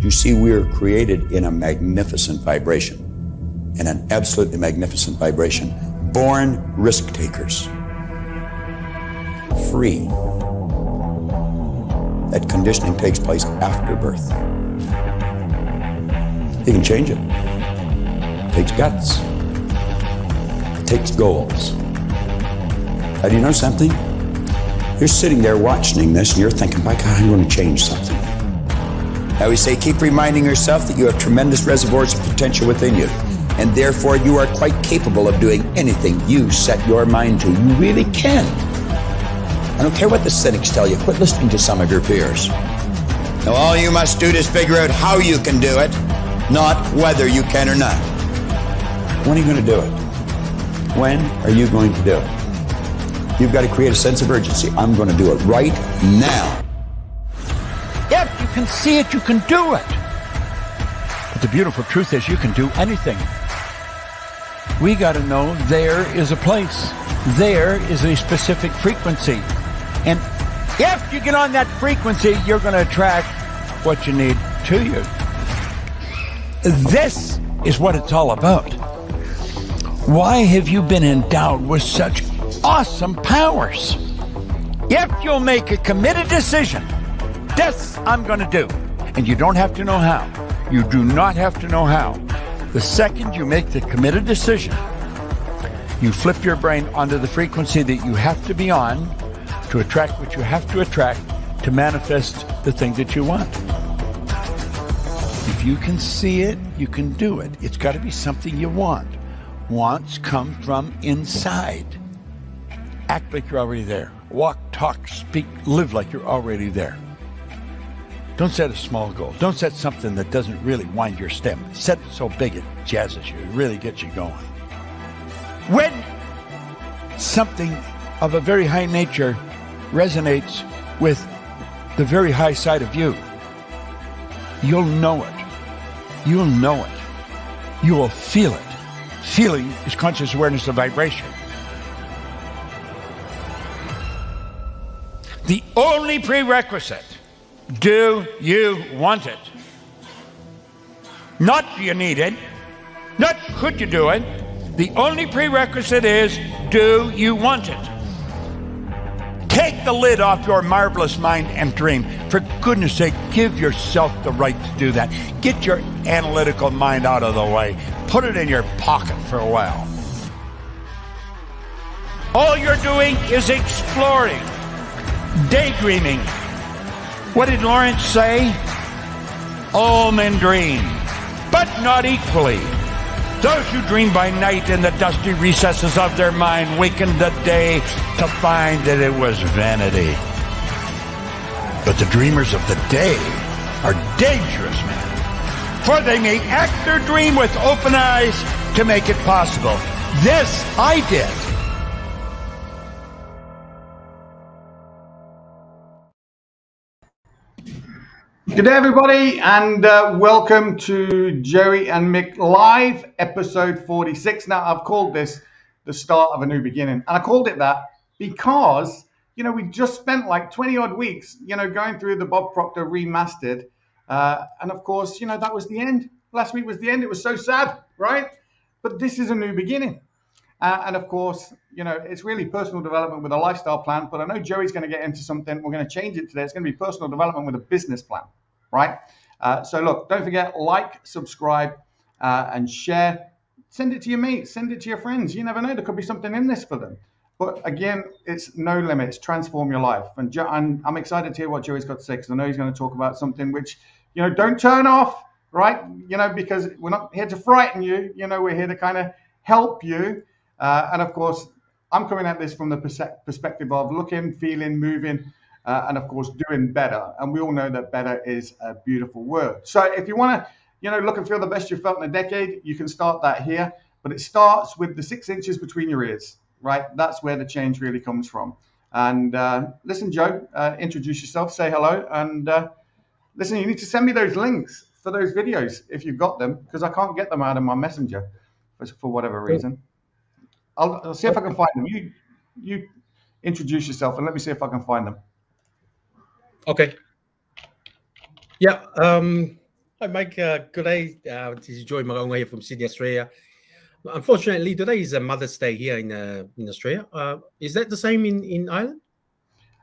You see, we are created in a magnificent vibration, in an absolutely magnificent vibration. Born risk takers. Free. That conditioning takes place after birth. You can change it. It takes guts. It takes goals. Do you know something? You're sitting there watching this and you're thinking, by God, I'm going to change something. I always say, keep reminding yourself that you have tremendous reservoirs of potential within you, and therefore you are quite capable of doing anything you set your mind to. You really can. I don't care what the cynics tell you. Quit listening to some of your peers. Now, all you must do is figure out how you can do it, not whether you can or not. When are you going to do it? When are you going to do it? You've got to create a sense of urgency. I'm going to do it right now. If you can see it, you can do it. But the beautiful truth is you can do anything. We got to know there is a place. There is a specific frequency. And if you get on that frequency, you're going to attract what you need to you. This is what it's all about. Why have you been endowed with such awesome powers? If you'll make a committed decision, this I'm going to do. And you don't have to know how. You do not have to know how. The second you make the committed decision, you flip your brain onto the frequency that you have to be on to attract what you have to attract to manifest the thing that you want. If you can see it, you can do it. It's got to be something you want. Wants come from inside. Act like you're already there. Walk, talk, speak, live like you're already there. Don't set a small goal. Don't set something that doesn't really wind your step. Set it so big it jazzes you. It really gets you going. When something of a very high nature resonates with the very high side of you, you'll know it. You'll know it. You will feel it. Feeling is conscious awareness of vibration. The only prerequisite, do you want it? Not do you need it, not could you do it. The only prerequisite is, do you want it? Take the lid off your marvelous mind and dream. For goodness sake, give yourself the right to do that. Get your analytical mind out of the way. Put it in your pocket for a while. All you're doing is exploring, daydreaming. What did Lawrence say? All men dream, but not equally. Those who dream by night in the dusty recesses of their mind waken the day to find that it was vanity. But the dreamers of the day are dangerous men, for they may act their dream with open eyes to make it possible. This I did. Good day, everybody, and welcome to Joey and Mick Live, episode 46. Now, I've called this the start of a new beginning, and I called it that because, we just spent like 20 odd weeks, going through the Bob Proctor remastered, and of course, that was the end. Last week was the end. It was so sad, right? But this is a new beginning, and of course, it's really personal development with a lifestyle plan. But I know Joey's going to get into something. We're going to change it today. It's going to be personal development with a business plan. Right? So look, don't forget, like, subscribe, and share. Send it to your mates, send it to your friends. You never know, there could be something in this for them. But again, it's no limits. Transform your life. And I'm excited to hear what Joey's got to say, because I know he's going to talk about something which, don't turn off, right? Because we're not here to frighten you. We're here to kind of help you. And of course, I'm coming at this from the perspective of looking, feeling, moving, and of course, doing better. And we all know that better is a beautiful word. So if you want to, look and feel the best you've felt in a decade, you can start that here. But it starts with the 6 inches between your ears, right? That's where the change really comes from. And listen, Joe, introduce yourself, say hello. And listen, you need to send me those links for those videos if you've got them, because I can't get them out of my messenger for whatever reason. I'll see if I can find them. You introduce yourself and let me see if I can find them. Okay. Yeah. Hi, Mike. Good day. This is Joye Click here from Sydney, Australia. Unfortunately, today is a Mother's Day here in Australia. Is that the same in Ireland?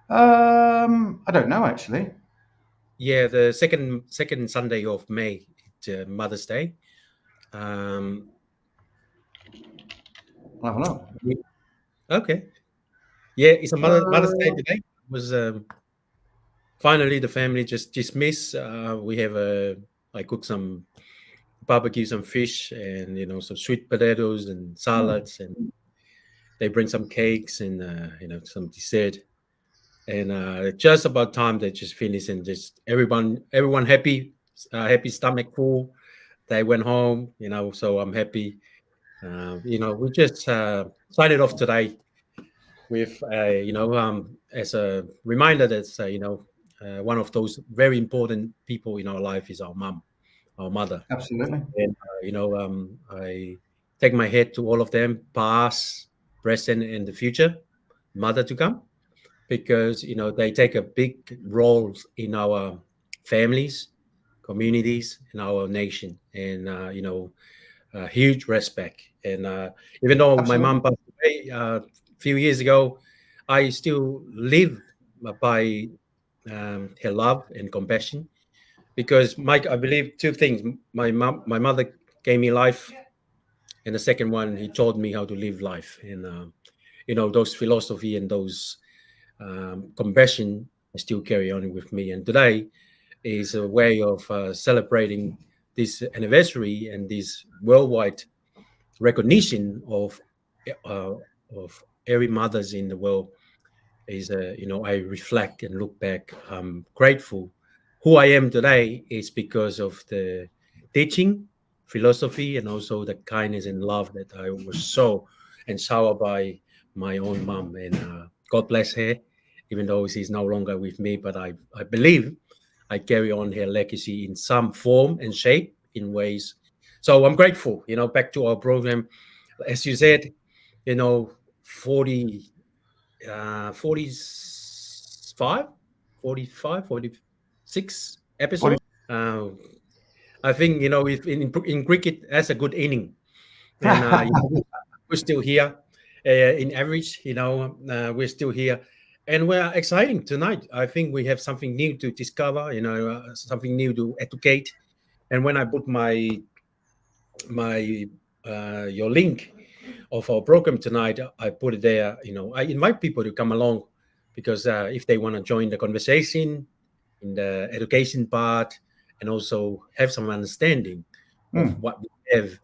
I don't know actually. Yeah, the second Sunday of May, it's Mother's Day. I'll have a look. Okay. Yeah, it's a Mother's Day today. It was finally the family just dismissed. We have I cooked some barbecue, some fish, and some sweet potatoes and salads, and they bring some cakes and some dessert. And just about time they just finished, and just everyone happy, happy, stomach full. They went home, so I'm happy. We just started off today with as a reminder that one of those very important people in our life is our mom, our mother. Absolutely. And I take my head to all of them, past, present, and the future, mother to come, because they take a big role in our families, communities, in our nation, and huge respect. And even though my Absolutely. mom passed away a few years ago, I still live by her love and compassion. Because Mike, I believe two things. My mother gave me life, and the second one, he taught me how to live life. And those philosophy and those compassion still carry on with me. And today is a way of celebrating this anniversary and this worldwide recognition uh, of every mothers in the world. Is I reflect and look back. I'm grateful. Who I am today is because of the teaching, philosophy, and also the kindness and love that I was so and showered by my own mom. And God bless her, even though she's no longer with me. But I believe I carry on her legacy in some form and shape in ways. So I'm grateful. Back to our program, as you said, 40 45, 45, 46 40. episode. Uh, I think, if in cricket, that's a good inning. And we're still here. In average, we're still here. And we're exciting tonight. I think we have something new to discover, something new to educate. And when I put my your link of our program tonight, I put it there. I invite people to come along because if they want to join the conversation in the education part and also have some understanding of what we have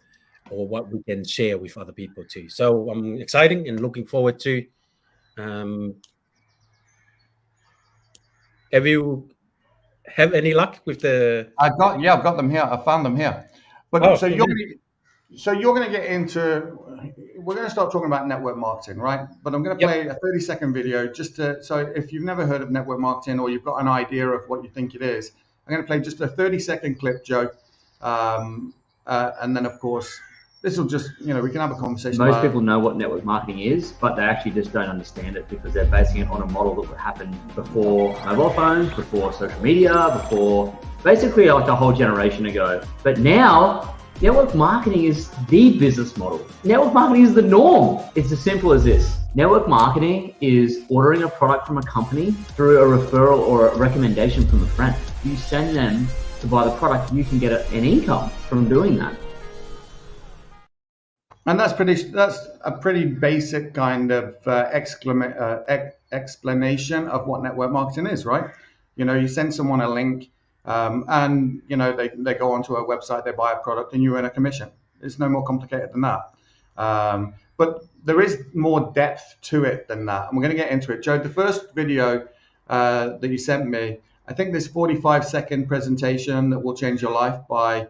or what we can share with other people too. So I'm excited and looking forward to. Um, have you have any luck with the? I've got them here. I found them here. But Oh, so okay. you're going to get into. We're going to start talking about network marketing, right? But I'm going to play a 30-second video just to. So if you've never heard of network marketing or you've got an idea of what you think it is, I'm going to play just a 30-second clip, Joe, and then of course this will just we can have a conversation. Most people know what network marketing is, but they actually just don't understand it because they're basing it on a model that would happen before mobile phones, before social media, before basically like a whole generation ago. But now, network marketing is the business model. Network marketing is the norm. It's as simple as this. Network marketing is ordering a product from a company through a referral or a recommendation from a friend. You send them to buy the product, you can get an income from doing that. And that's a pretty basic kind of explanation of what network marketing is, right? You send someone a link, and they go onto a website, they buy a product, and you earn a commission. It's no more complicated than that. But there is more depth to it than that, and we're going to get into it. Joe, the first video that you sent me, I think this 45-second presentation that will change your life by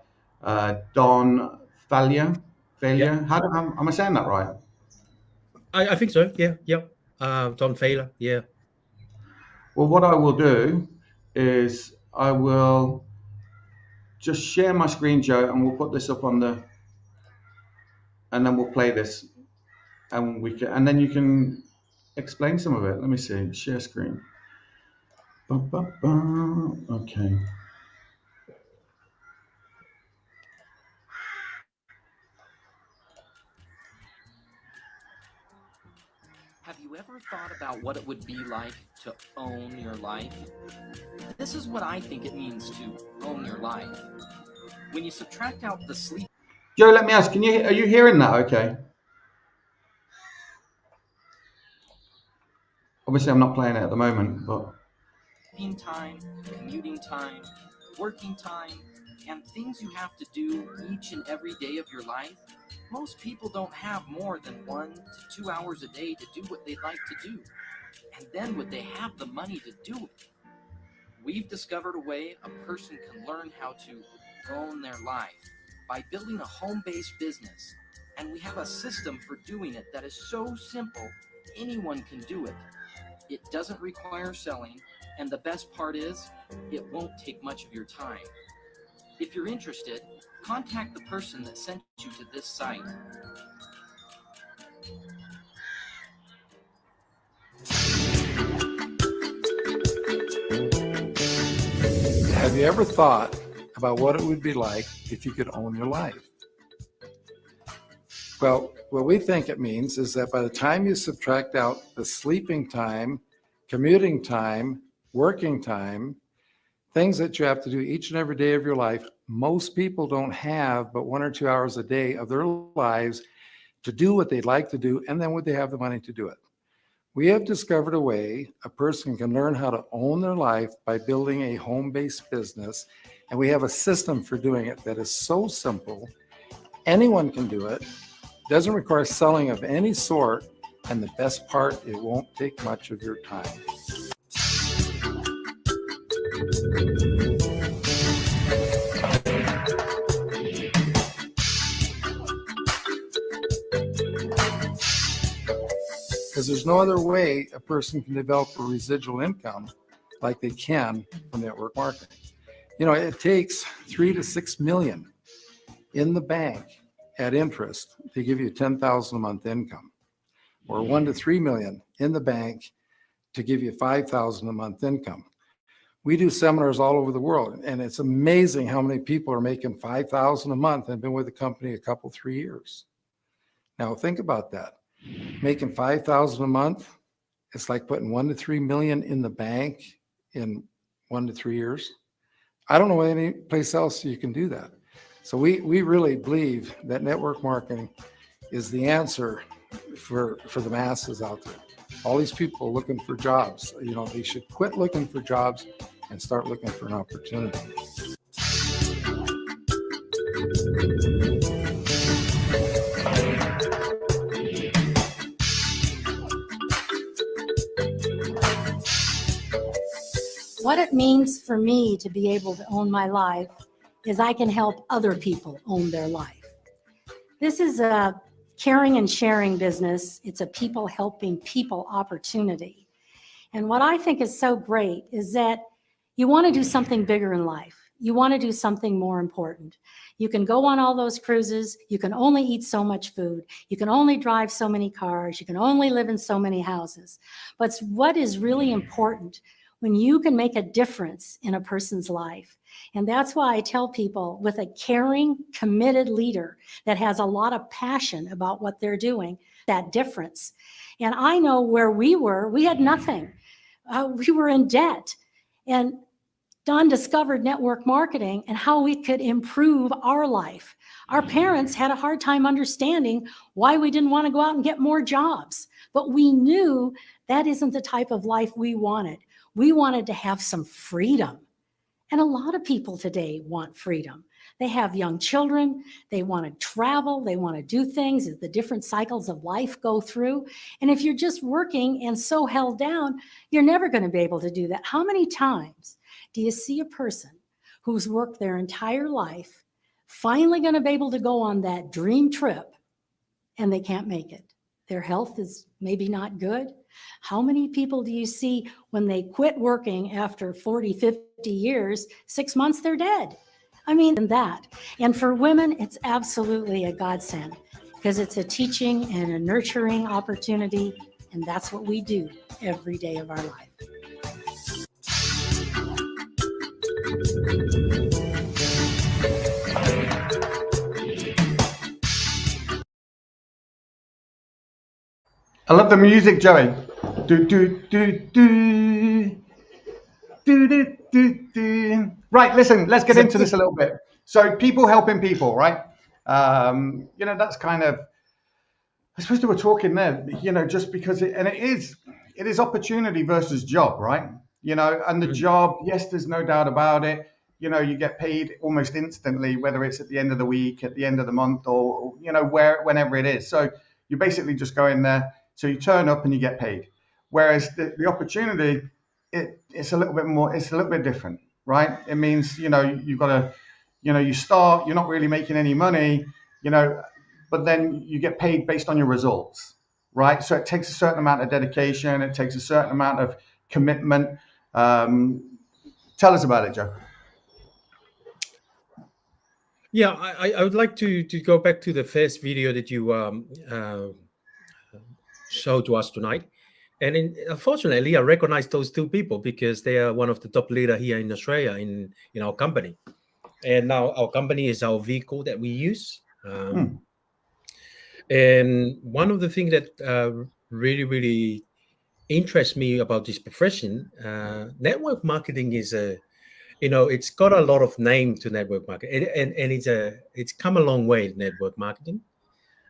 Don Failla. Failla. Am I saying that right? I think so. Yeah. Don Failla. Yeah. Well, what I will do is I will just share my screen, Joe, and we'll put this up and then we'll play this, and then you can explain some of it. Let me see. Share screen. Okay. Have you ever thought about what it would be like to own your life? This is what I think it means to own your life. When you subtract out the sleep. Joe, let me ask, are you hearing that okay? Obviously, I'm not playing it at the moment, but... Sleeping time, commuting time, working time, and things you have to do each and every day of your life. Most people don't have more than 1 to 2 hours a day to do what they'd like to do. And then would they have the money to do it? We've discovered a way a person can learn how to own their life by building a home-based business. And we have a system for doing it that is so simple, anyone can do it. It doesn't require selling, and the best part is, it won't take much of your time. If you're interested, contact the person that sent you to this site. Have you ever thought about what it would be like if you could own your life? Well, what we think it means is that by the time you subtract out the sleeping time, commuting time, working time, things that you have to do each and every day of your life, most people don't have but 1 or 2 hours a day of their lives to do what they'd like to do, and then would they have the money to do it? We have discovered a way a person can learn how to own their life by building a home-based business, and we have a system for doing it that is so simple, anyone can do it, doesn't require selling of any sort, and the best part, it won't take much of your time. Because there's no other way a person can develop a residual income like they can from network marketing. You know, it takes 3 to 6 million in the bank at interest to give you $10,000 a month income, or 1 to 3 million in the bank to give you $5,000 a month income. We do seminars all over the world, and it's amazing how many people are making $5,000 a month and been with the company a couple, 3 years. Now think about that. Making $5,000 a month, it's like putting 1 to 3 million in the bank in 1 to 3 years. I don't know any place else you can do that. So we really believe that network marketing is the answer for the masses out there. All these people looking for jobs, you know, they should quit looking for jobs and start looking for an opportunity. What it means for me to be able to own my life is I can help other people own their life. This is a caring and sharing business. It's a people helping people opportunity. And what I think is so great is that you want to do something bigger in life. You want to do something more important. You can go on all those cruises. You can only eat so much food. You can only drive so many cars. You can only live in so many houses. But what is really important when you can make a difference in a person's life. And that's why I tell people, with a caring, committed leader that has a lot of passion about what they're doing, that difference. And I know where we were, we had nothing. We were in debt. And Don discovered network marketing and how we could improve our life. Our parents had a hard time understanding why we didn't want to go out and get more jobs. But we knew that isn't the type of life we wanted. We wanted to have some freedom. And a lot of people today want freedom. They have young children, they want to travel, they want to do things as the different cycles of life go through. And if you're just working and so held down, you're never going to be able to do that. How many times do you see a person who's worked their entire life finally going to be able to go on that dream trip and they can't make it? Their health is maybe not good. How many people do you see when they quit working after 40, 50 years, 6 months, they're dead? I mean, that. And for women, it's absolutely a godsend because it's a teaching and a nurturing opportunity. And that's what we do every day of our life. I love the music, Joey. Do do do do. Do, do, do, do. Right, listen, let's get into this a little bit. So, people helping people, right? That's kind of, I suppose they were talking there, just because it is opportunity versus job, right? And the job, yes, there's no doubt about it. You get paid almost instantly, whether it's at the end of the week, at the end of the month, or whenever it is. So you basically just go in there. So you turn up and you get paid. Whereas the opportunity, it's a little bit more, it's a little bit different, right? It means, you've got to, you start, you're not really making any money, but then you get paid based on your results, right? So it takes a certain amount of dedication. It takes a certain amount of commitment. Tell us about it, Joe. Yeah, I would like to go back to the first video that you showed to us tonight. And unfortunately, I recognize those two people because they are one of the top leader here in Australia in our company. And now our company is our vehicle that we use. And one of the things that really, really interests me about this profession, network marketing is it's got a lot of name to network marketing, and it's come a long way, network marketing.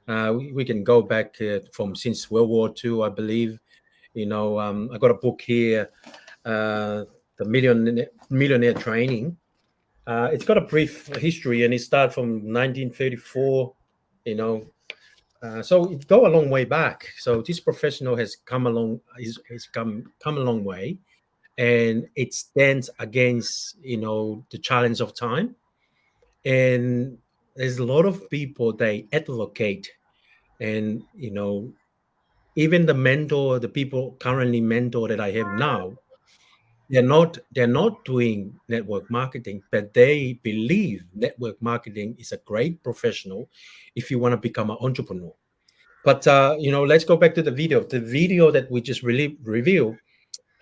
We can go back from since World War II, I believe. I got a book here, the Millionaire Training. It's got a brief history, and it started from 1934. So it go a long way back. So this professional has come along, has come a long way, and it stands against the challenge of time. And there's a lot of people they advocate, and even the people currently mentor that I have now, they're not doing network marketing, but they believe network marketing is a great professional if you want to become an entrepreneur. But let's go back to the video. The video that we just reviewed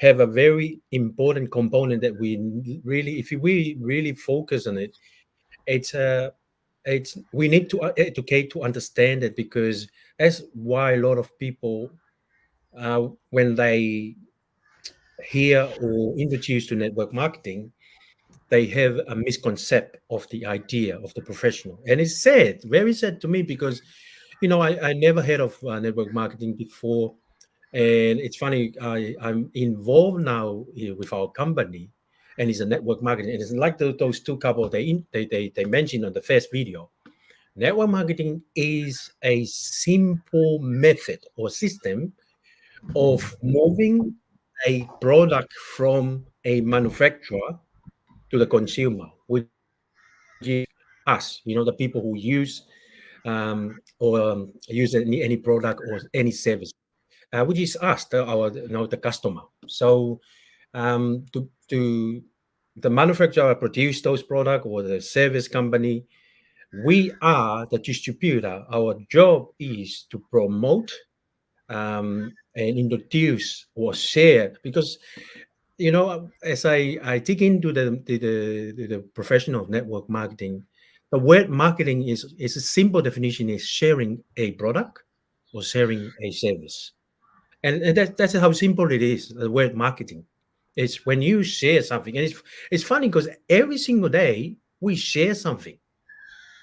have a very important component that we really, if we really focus on it, we need to educate to understand it, because that's why a lot of people, when they hear or introduced to network marketing, they have a misconception of the idea of the professional. And it's sad, very sad to me, because I never heard of network marketing before. And it's funny, I'm involved now with our company, and it's a network marketing. And it's like those two couple they mentioned on the first video. Network marketing is a simple method or system of moving a product from a manufacturer to the consumer, which is us, the people who use use any product or any service, which is us, the customer. So to the manufacturer produce those products, or the service company, we are the distributor. Our job is to promote and introduce or share, because as I dig into the profession of network marketing, the word marketing is a simple definition, is sharing a product or sharing a service. And that's how simple it is. The word marketing, it's when you share something. And it's funny because every single day we share something.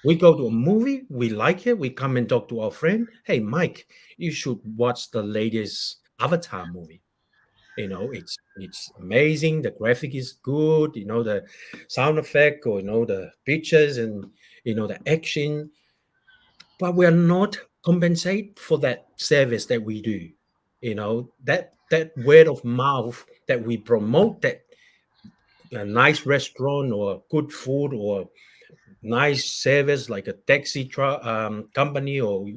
We go to a movie, we like it, we come and talk to our friend. Hey, Mike, you should watch the latest Avatar movie. It's amazing. The graphic is good. The sound effect, or the pictures, and the action. But we are not compensated for that service that we do. That word of mouth that we promote, that a nice restaurant or good food or nice service like a taxi company or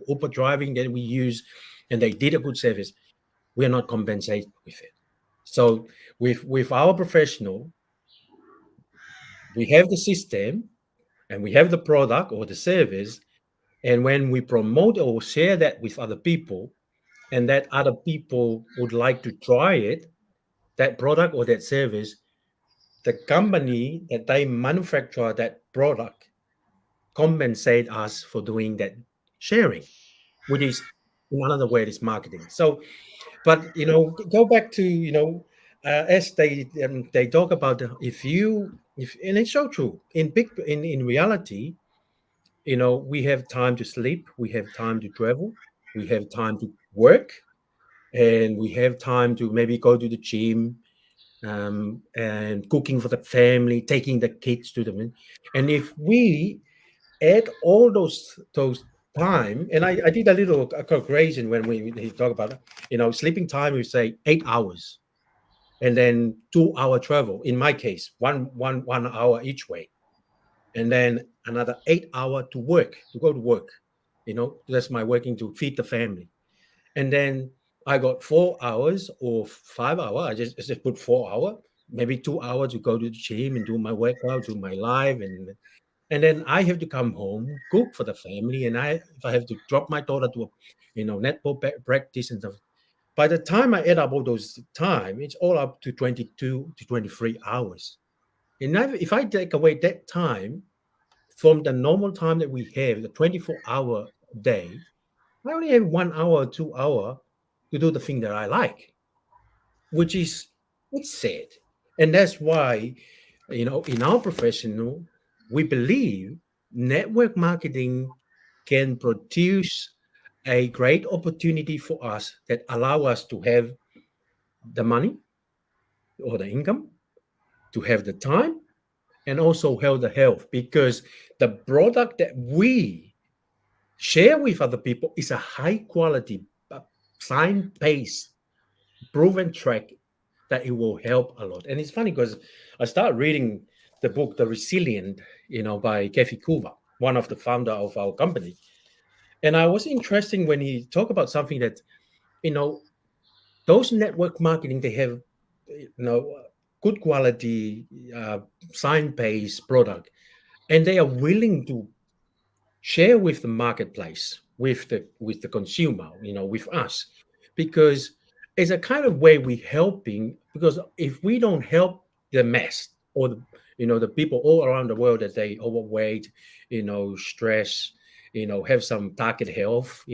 Uber driving that we use, and they did a good service, we are not compensated with it. So with our professional, we have the system and we have the product or the service, and when we promote or share that with other people, and that other people would like to try it, that product or that service, the company that they manufacture that product compensate us for doing that sharing, which is in another word is marketing. So, but go back to as they talk about if and it's so true in reality. We have time to sleep, we have time to travel, we have time to work, and we have time to maybe go to the gym, and cooking for the family, taking the kids to them. And if we add all those time, and I did a little calculation when we talk about sleeping time, we say 8 hours, and then 2 hour travel. In my case, one hour each way, and then another 8 hour to go to work. That's my working to feed the family, and then I got 4 hours or 5 hour. I just put 4 hour, maybe 2 hours to go to the gym and do my workout, do my live, and then I have to come home, cook for the family, and if I have to drop my daughter to a netball practice and stuff. By the time I add up all those time, it's all up to 22 to 23 hours. And if I take away that time from the normal time that we have, the 24-hour day, I only have 1 hour or 2 hour to do the thing that I like, which is it's sad. And that's why, in our professional, we believe network marketing can produce a great opportunity for us that allow us to have the money or the income, to have the time, and also have the health, because the product that we share with other people is a high quality, sign-based, proven track that it will help a lot. And it's funny because I started reading the book The Resilient, by Kathy Coover, one of the founder of our company. And I was interested when he talked about something that, you know, those network marketing, they have, good quality, sign-based product, and they are willing to share with the marketplace, with the consumer, with us, because it's a kind of way we helping. Because if we don't help the mass, or the people all around the world that they overweight, stress, have some target health,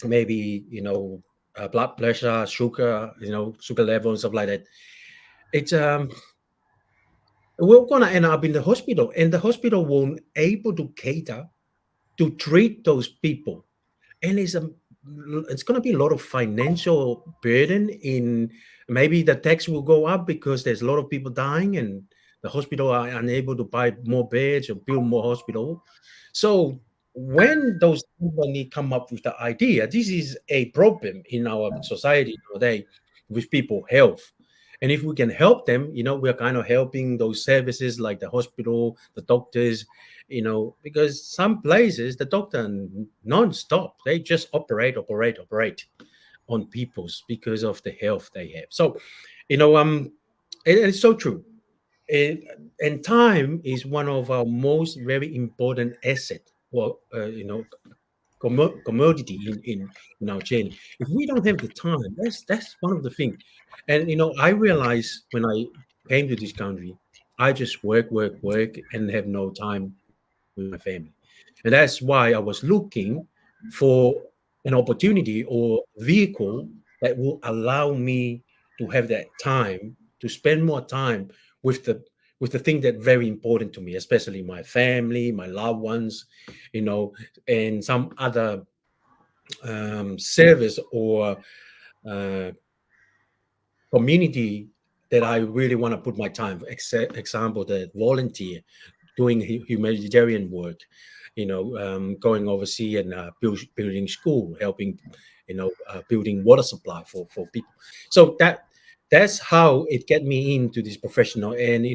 maybe blood pressure, sugar level and stuff like that, it's we're gonna end up in the hospital, and the hospital won't able to cater to treat those people. And it's going to be a lot of financial burden. In maybe the tax will go up because there's a lot of people dying, and the hospital are unable to buy more beds or build more hospital. So when those companies come up with the idea, this is a problem in our society today with people health. And if we can help them, we're kind of helping those services like the hospital, the doctors, because some places the doctor non-stop, they just operate on people's because of the health they have. So, and it's so true. And, and time is one of our most very important asset. Well, commodity in our chain. If we don't have the time, that's one of the things. And I realized when I came to this country, I just work, and have no time with my family. And that's why I was looking for an opportunity or vehicle that will allow me to have that time to spend more time with the thing that very important to me, especially my family, my loved ones, and some other service or uh, community that I really want to put my time. Example, the volunteer, doing humanitarian work, going overseas and building school, helping, building water supply for people. So that's how it get me into this professional. And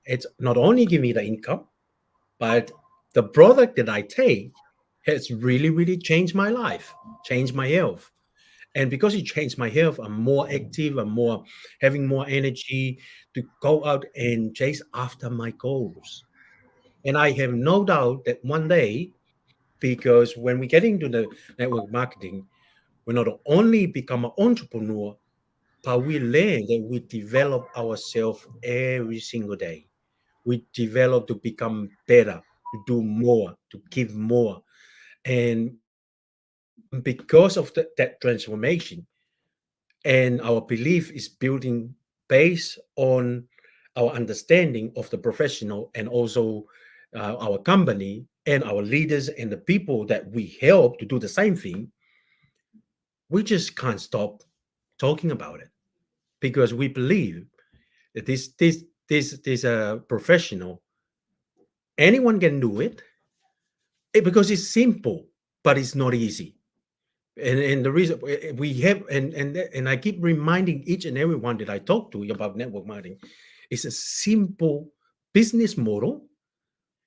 it's not only give me the income, but the product that I take has really, really changed my life, changed my health. And because it changed my health, I'm more active, I'm more having more energy to go out and chase after my goals. And I have no doubt that one day, because when we get into the network marketing, we not only become an entrepreneur, but we learn that we develop ourselves every single day. We develop to become better, to do more, to give more. And because of that transformation, and our belief is building based on our understanding of the professional and also our company and our leaders and the people that we help to do the same thing, we just can't stop talking about it because we believe that this professional, anyone can do it, because it's simple, but it's not easy. And the reason we have, and I keep reminding each and every one that I talk to about network marketing, it's a simple business model,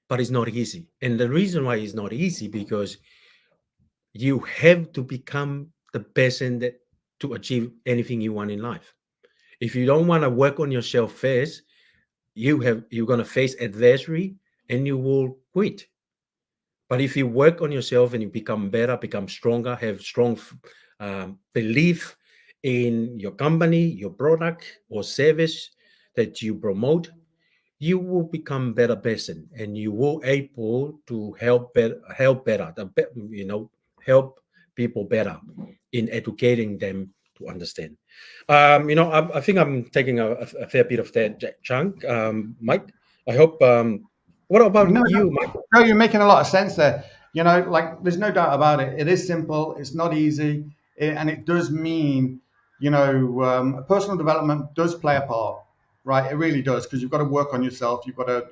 but it's not easy. And the reason why it's not easy because you have to become the person that to achieve anything you want in life. If you don't want to work on yourself first, you're going to face adversity and you will quit. But if you work on yourself and you become better, become stronger, have strong belief in your company, your product or service that you promote, you will become better person and you will able to help better, help people better in educating them to understand. I think I'm taking a fair bit of that chunk. Mike, I hope. What about No, you, Mike? no, you're making a lot of sense there. Like there's no doubt about it. It is simple. It's not easy, and it does mean, personal development does play a part, right? It really does because you've got to work on yourself. You've got to,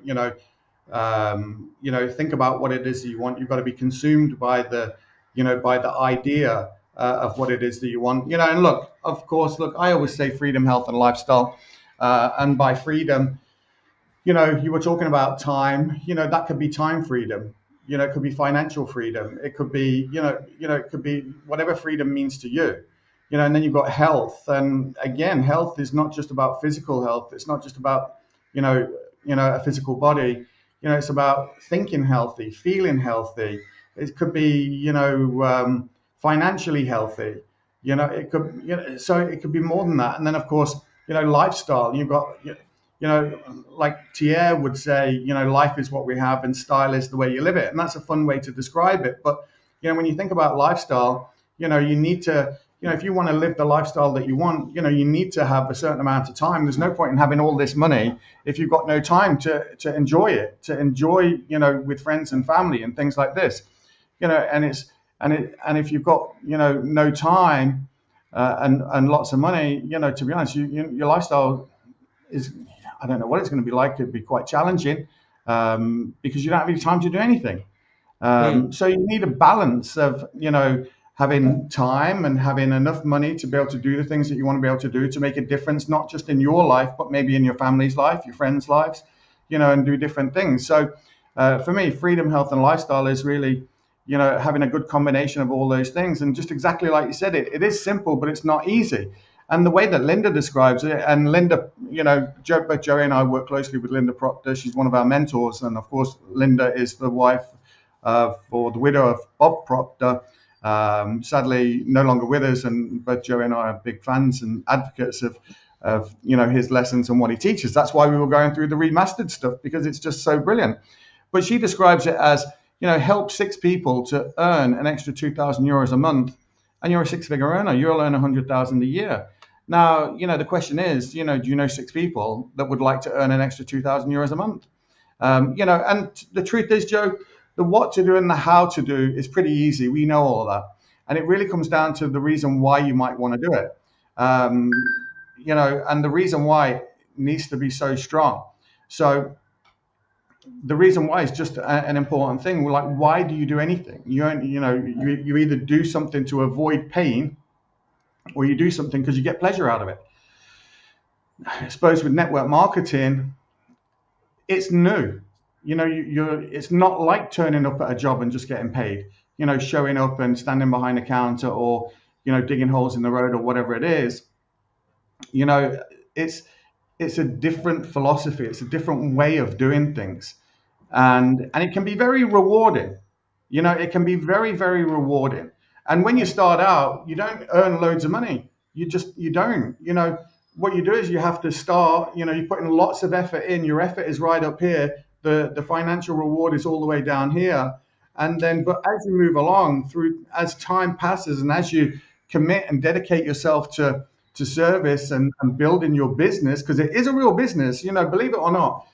think about what it is that you want. You've got to be consumed by the idea of what it is that you want. And look, of course, I always say freedom, health, and lifestyle, and by freedom. You were talking about time, that could be time freedom, it could be financial freedom. It could be, it could be whatever freedom means to you, and then you've got health. And again, health is not just about physical health. It's not just about, a physical body, it's about thinking healthy, feeling healthy. It could be, financially healthy, it could, so it could be more than that. And then of course, lifestyle, you've got, like Thierry would say, life is what we have and style is the way you live it. And that's a fun way to describe it. But, when you think about lifestyle, you need to, if you want to live the lifestyle that you want, you need to have a certain amount of time. There's no point in having all this money if you've got no time to enjoy it, with friends and family and things like this, and if you've got, no time and lots of money, to be honest, your lifestyle is, I don't know what it's going to be like. It'd be quite challenging because you don't have any time to do anything. So you need a balance of, having time and having enough money to be able to do the things that you want to be able to do to make a difference, not just in your life, but maybe in your family's life, your friends' lives, and do different things. So for me, freedom, health, and lifestyle is really, having a good combination of all those things. And just exactly like you said, it is simple, but it's not easy. And the way that Linda describes it, and Linda, both Joey and I work closely with Linda Proctor. She's one of our mentors. And of course, Linda is the wife or the widow of Bob Proctor, sadly no longer with us. And both Joey and I are big fans and advocates of his lessons and what he teaches. That's why we were going through the remastered stuff, because it's just so brilliant. But she describes it as, help 6 people to earn an extra €2,000 a month. And you're a 6-figure earner, you'll earn 100,000 a year. Now, the question is, do you know 6 people that would like to earn an extra €2,000 a month? And the truth is, Joe, the what to do and the how to do is pretty easy. We know all of that. And it really comes down to the reason why you might want to do it. And the reason why needs to be so strong. So the reason why is just an important thing. Like, why do you do anything? You either do something to avoid pain, or you do something because you get pleasure out of it. I suppose with network marketing, it's new. It's not like turning up at a job and just getting paid. Showing up and standing behind a counter, or digging holes in the road, or whatever it is. It's a different philosophy. It's a different way of doing things, and it can be very rewarding. It can be very, very rewarding. And when you start out, you don't earn loads of money. You don't. What you do is you have to start. You put in lots of effort in. Your effort is right up here. The financial reward is all the way down here. And then, but as you move along as time passes and as you commit and dedicate yourself to service and building your business, because it is a real business, believe it or not,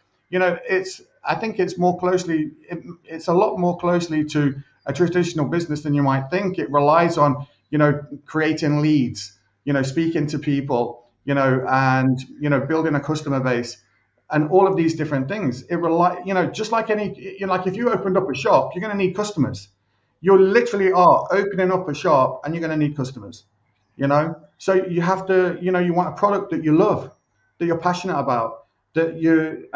I think it's it's a lot more closely to a traditional business than you might think. It relies on, creating leads, speaking to people, and, building a customer base and all of these different things. Just like like if you opened up a shop, you're going to need customers. You literally are opening up a shop and you're going to need customers, So you have to, you want a product that you love, that you're passionate about, that you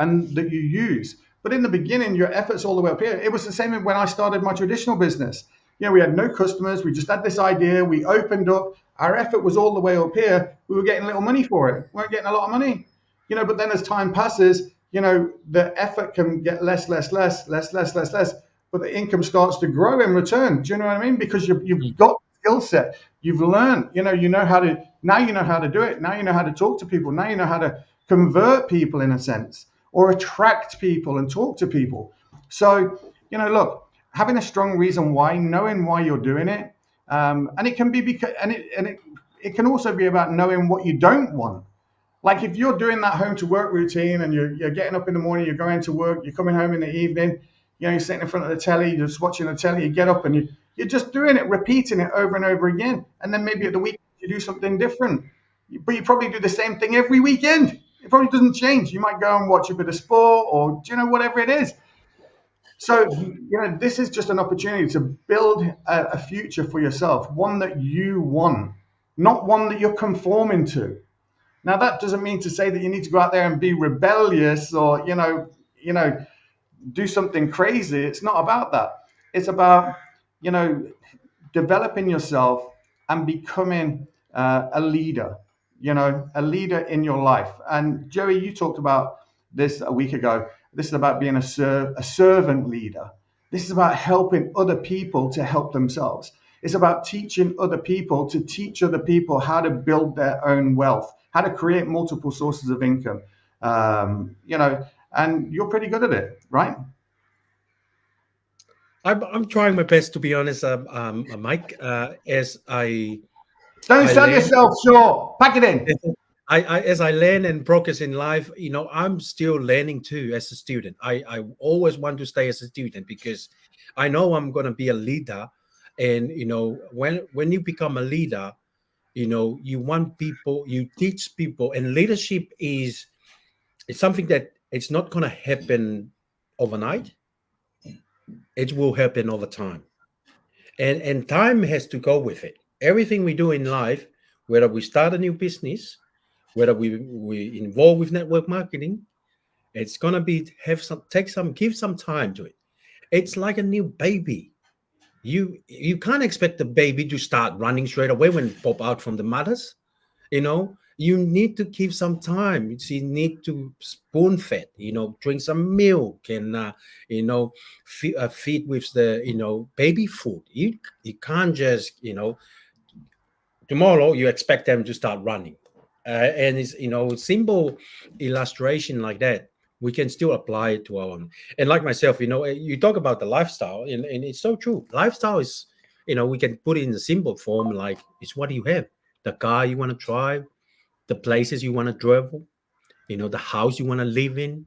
use. But in the beginning, your effort's all the way up here. It was the same when I started my traditional business. We had no customers. We just had this idea. We opened up. Our effort was all the way up here. We were getting little money for it. We weren't getting a lot of money, but then as time passes, the effort can get less, but the income starts to grow in return. Do you know what I mean? Because you've got skill set. You've learned, you know how to do it. Now you know how to talk to people. Now you know how to convert people in a sense, or attract people and talk to people. So, look, having a strong reason why, knowing why you're doing it, and it can be because, it can also be about knowing what you don't want. Like if you're doing that home to work routine and you're getting up in the morning, you're going to work, you're coming home in the evening, you're sitting in front of the telly, you're just watching the telly, you get up and you're just doing it, repeating it over and over again. And then maybe at the weekend you do something different, but you probably do the same thing every weekend. It probably doesn't change. You might go and watch a bit of sport or, whatever it is. So, this is just an opportunity to build a future for yourself, one that you want, not one that you're conforming to. Now, that doesn't mean to say that you need to go out there and be rebellious or, do something crazy. It's not about that. It's about, developing yourself and becoming a leader, a leader in your life. And Joey, you talked about this a week ago. This is about being a servant leader. This is about helping other people to help themselves. It's about teaching other people to teach other people how to build their own wealth, how to create multiple sources of income, and you're pretty good at it, right? I'm trying my best, to be honest, Mike. As I don't sell yourself short. Pack it in. As I learn and progress in life, I'm still learning too as a student. I always want to stay as a student because I know I'm going to be a leader. And, when you become a leader, you want people, you teach people, and leadership it's something that it's not going to happen overnight. It will happen over time. And time has to go with it. Everything we do in life, whether we start a new business, whether we involve with network marketing, it's going to give some time to it. It's like a new baby. You can't expect the baby to start running straight away when it pop out from the mothers. You need to give some time. You need to spoon fed, drink some milk and, feed with the, baby food. You can't just, tomorrow you expect them to start running. And it's, simple illustration like that, we can still apply it to our own. And like myself, you talk about the lifestyle and it's so true. Lifestyle is, we can put it in the simple form, like it's what you have, the car you want to drive, the places you want to travel, the house you want to live in.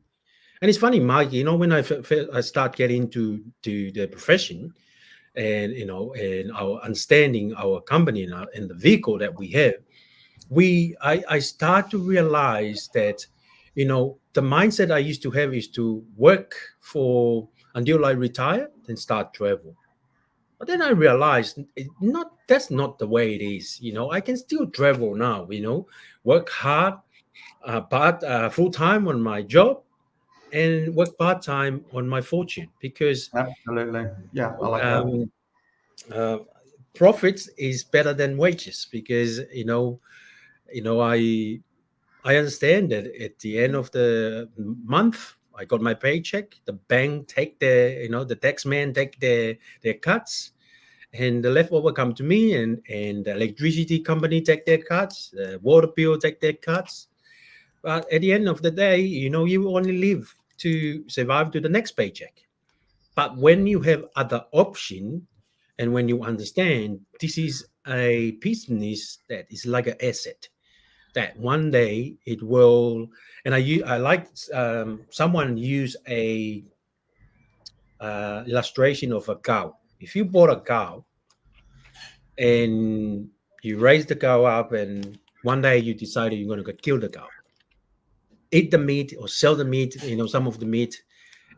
And it's funny, Mike, when I start getting to the profession and, and our understanding our company and the vehicle that we have, I start to realize that, the mindset I used to have is to work until I retire, then start travel. But then I realized that's not the way it is. I can still travel now, work hard, full-time on my job and work part-time on my fortune, because absolutely, yeah, I like that. Profits is better than wages, because I understand that at the end of the month, I got my paycheck. The bank take the tax man take their cuts, and the leftover come to me, and the electricity company take their cuts, the water bill take their cuts. But at the end of the day, you only live to survive to the next paycheck. But when you have other option, and when you understand this is a business that is like an asset, that one day it will. And I like someone use a illustration of a cow. If you bought a cow and you raise the cow up, and one day you decided you're going to kill the cow, eat the meat or sell the meat, some of the meat,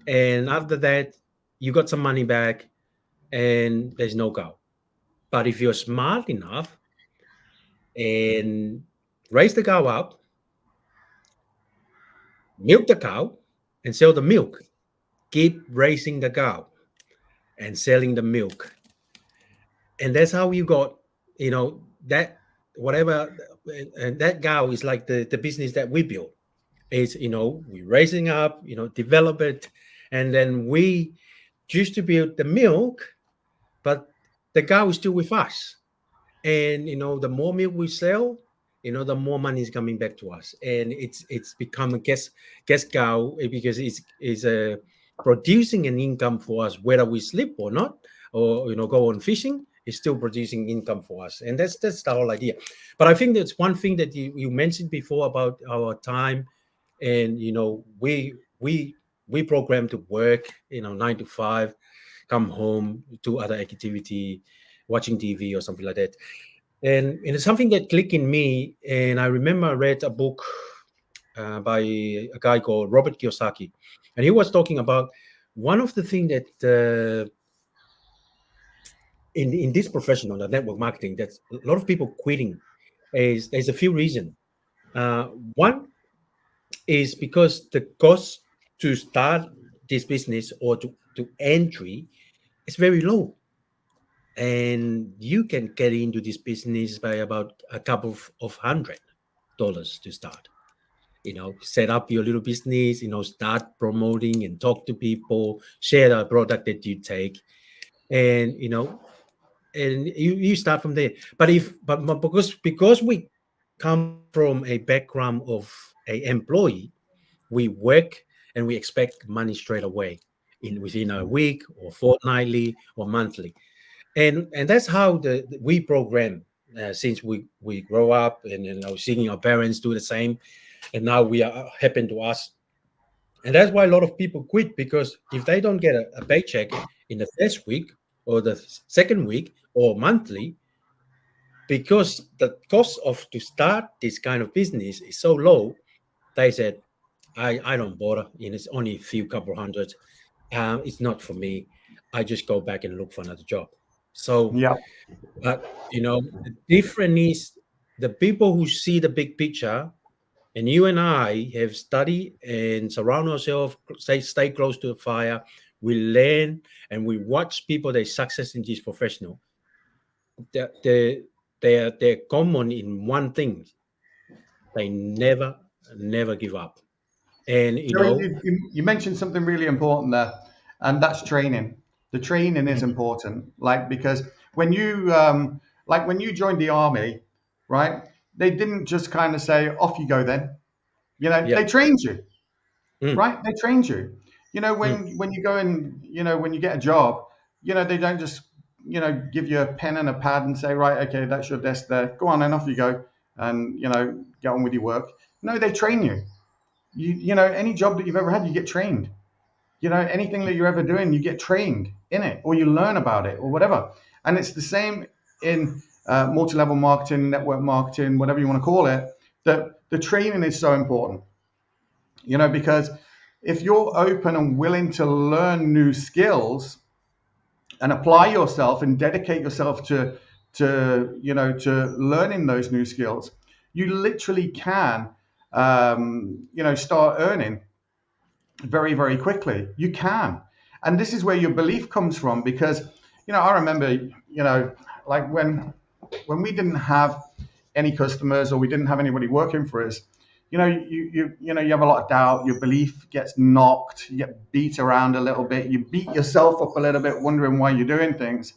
and after that you got some money back and there's no cow. But if you're smart enough and raise the cow up, milk the cow and sell the milk, keep raising the cow and selling the milk, and that's how you got, that whatever. And that cow is like the business that we built. Is, we're raising up, develop it, and then we distribute the milk, but the cow is still with us. And the more milk we sell, the more money is coming back to us, and it's become a guest cow, because it's producing an income for us, whether we sleep or not, or go on fishing. It's still producing income for us, and that's the whole idea. But I think that's one thing that you mentioned before about our time, and we program to work 9 to 5, come home, do other activity, watching TV or something like that. And it's something that clicked in me. And I remember I read a book by a guy called Robert Kiyosaki, and he was talking about one of the things that in this profession of the network marketing, that's a lot of people quitting. There's a few reasons. One is because the cost to start this business or to entry is very low. And you can get into this business by about a couple of $100 to start. Set up your little business, start promoting and talk to people, share the product that you take, and and you start from there. But because we come from a background of a employee, we work and we expect money straight away within a week or fortnightly or monthly. And that's how we program since we grow up, and seeing our parents do the same, and now we are happen to us. And that's why a lot of people quit, because if they don't get a paycheck in the first week or the second week or monthly, because the cost of to start this kind of business is so low, they said, I don't bother, and it's only a few couple hundred. It's not for me. I just go back and look for another job. So, Yeah. but the difference is the people who see the big picture, and you and I have studied and surround ourselves, stay close to the fire. We learn and we watch people that success in this professional. They're common in one thing: they never give up. And Joey, you mentioned something really important there, and that's training. The training is important, because when you when you joined the army, right? They didn't just kind of say, "Off you go," then. They trained you, right? They trained you. When you go in, when you get a job, they don't just give you a pen and a pad and say, "Right, okay, that's your desk there. Go on, and off you go, and get on with your work." No, they train you. Any job that you've ever had, you get trained. Anything that you're ever doing, you get trained in it, or you learn about it, or whatever. And it's the same in multi-level marketing, network marketing, whatever you want to call it, that the training is so important. Because if you're open and willing to learn new skills and apply yourself and dedicate yourself to learning those new skills, you literally can start earning very, very quickly. You can. And this is where your belief comes from, because I remember when we didn't have any customers, or we didn't have anybody working for us, you have a lot of doubt. Your belief gets knocked. You get beat around a little bit. You beat yourself up a little bit, wondering why you're doing things.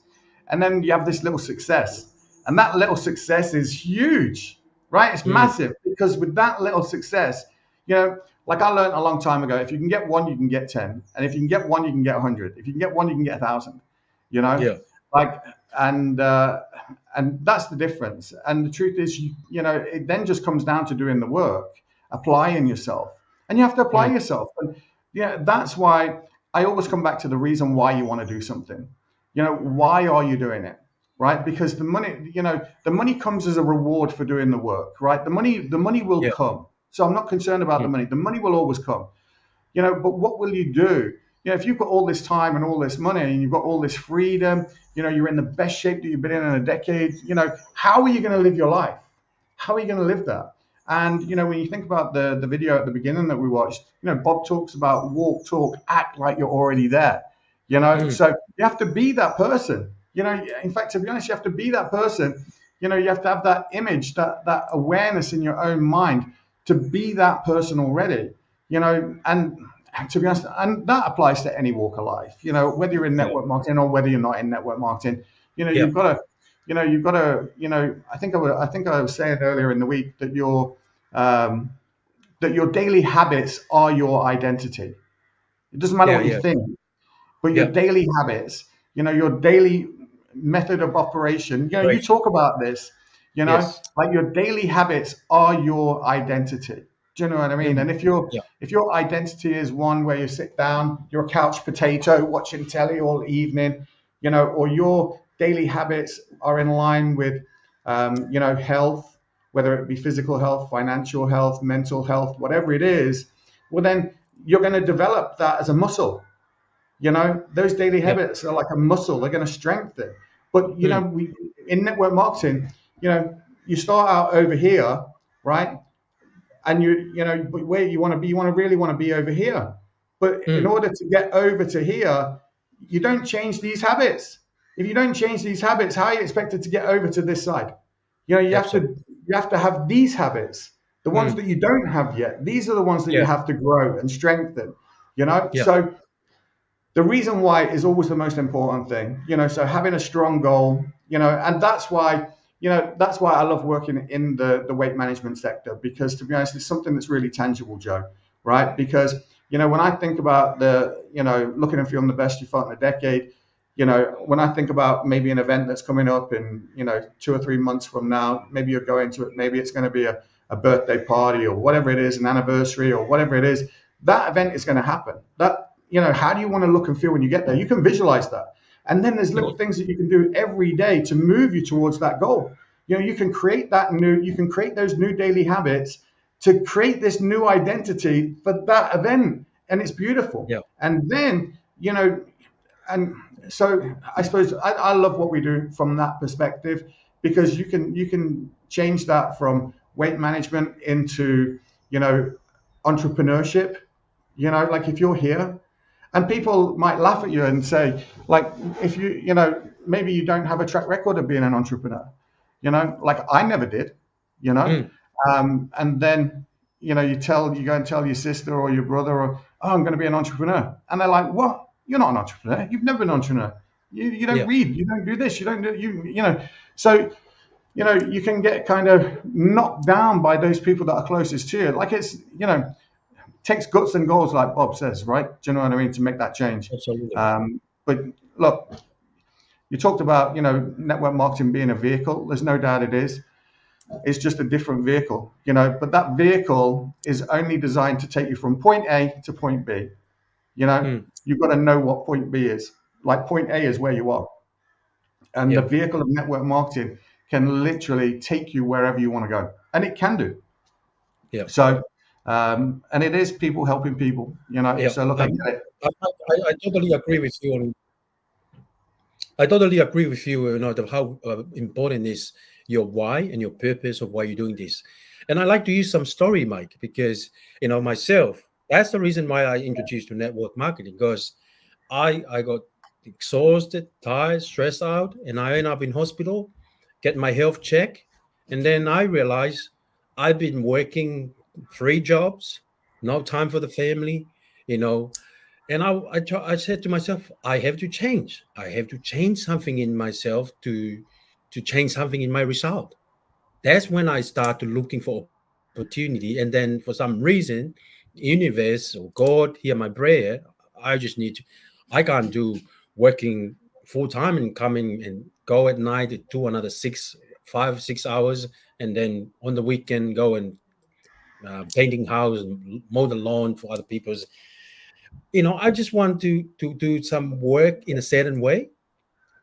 And then you have this little success, and that little success is huge, right? It's massive, because with that little success, Like I learned a long time ago, if you can get one, you can get 10. And if you can get one, you can get 100. If you can get one, you can get 1,000, you know? Yeah. Like, and that's the difference. And the truth is, you know, it then just comes down to doing the work, applying yourself. And you have to apply yourself. And yeah, that's why I always come back to the reason why you want to do something. You know, why are you doing it? Right? Because the money, you know, the money comes as a reward for doing the work, right? The money will come. So I'm not concerned about the money. The money will always come. You know, but what will you do? You know, if you've got all this time and all this money and you've got all this freedom, you know, you're in the best shape that you've been in a decade, you know, how are you going to live your life? How are you going to live that? And, you know, when you think about the video at the beginning that we watched, you know, Bob talks about walk, talk, act like you're already there, you know, so you have to be that person. You know, in fact, to be honest, you have to be that person. You know, you have to have that image, that awareness in your own mind to be that person already, you know, and to be honest, and that applies to any walk of life, you know, whether you're in network marketing or whether you're not in network marketing, you know, you've got to, you know, I think I was saying earlier in the week that your daily habits are your identity. It doesn't matter what you think, but your daily habits, you know, your daily method of operation, you know, you talk about this, you know, like your daily habits are your identity. Do you know what I mean? And if your identity is one where you sit down, you're a couch potato watching telly all evening, you know, or your daily habits are in line with, you know, health, whether it be physical health, financial health, mental health, whatever it is, well, then you're going to develop that as a muscle. You know, those daily habits are like a muscle. They're going to strengthen. But, you know, we in network marketing, you know, you start out over here, right? And you know, where you want to be, really want to be over here. But in order to get over to here, you don't change these habits. If you don't change these habits, how are you expected to get over to this side? You know, you have to have these habits, the ones that you don't have yet. These are the ones that you have to grow and strengthen. You know, so the reason why is always the most important thing. You know, so having a strong goal. You know, and that's why. You know, that's why I love working in the weight management sector, because to be honest, it's something that's really tangible, Joe, right? Because, you know, when I think about you know, looking and feeling the best you felt in a decade, you know, when I think about maybe an event that's coming up in, you know, 2 or 3 months from now, maybe you're going to it, maybe it's going to be a birthday party or whatever it is, an anniversary or whatever it is, that event is going to happen. That, you know, how do you want to look and feel when you get there? You can visualize that. And then there's little things that you can do every day to move you towards that goal. You know, you can create those new daily habits to create this new identity for that event. And it's beautiful. Yeah. And then, you know, and so I suppose I love what we do from that perspective, because you can change that from weight management into, you know, entrepreneurship. You know, like if you're here, and people might laugh at you and say, like, if you know, maybe you don't have a track record of being an entrepreneur, you know, like I never did, you know, and then, you know, you go and tell your sister or your brother, or, oh, I'm going to be an entrepreneur. And they're like, what? You're not an entrepreneur. You've never been an entrepreneur. You don't read. You don't do this. You don't do, you know. So, you know, you can get kind of knocked down by those people that are closest to you. Like it's, you know, takes guts and goals, like Bob says, right? Do you know what I mean? To make that change. Absolutely. But look, you talked about, you know, network marketing being a vehicle. There's no doubt it is. It's just a different vehicle, you know, but that vehicle is only designed to take you from point A to point B. You know, you've got to know what point B is. Like point A is where you are. And the vehicle of network marketing can literally take you wherever you want to go. And it can do. Yeah. So, and it is people helping people, you know. So look, I get it. I totally agree with you. I totally agree with you, you know, how important is your why and your purpose of why you're doing this. And I like to use some story, Mike, because, you know, myself, that's the reason why I introduced to network marketing, because I got exhausted, tired, stressed out, and I end up in hospital, get my health check. And then I realized I've been working 3 jobs, no time for the family, you know. And I said to myself, I have to change. I have to change something in myself to change something in my result. That's when I started looking for opportunity. And then for some reason, universe or God hear my prayer. I just need to. I can't do working full time and coming and go at night to do another 5 6 hours, and then on the weekend go and painting house and mow the lawn for other people's. I just want to do some work in a certain way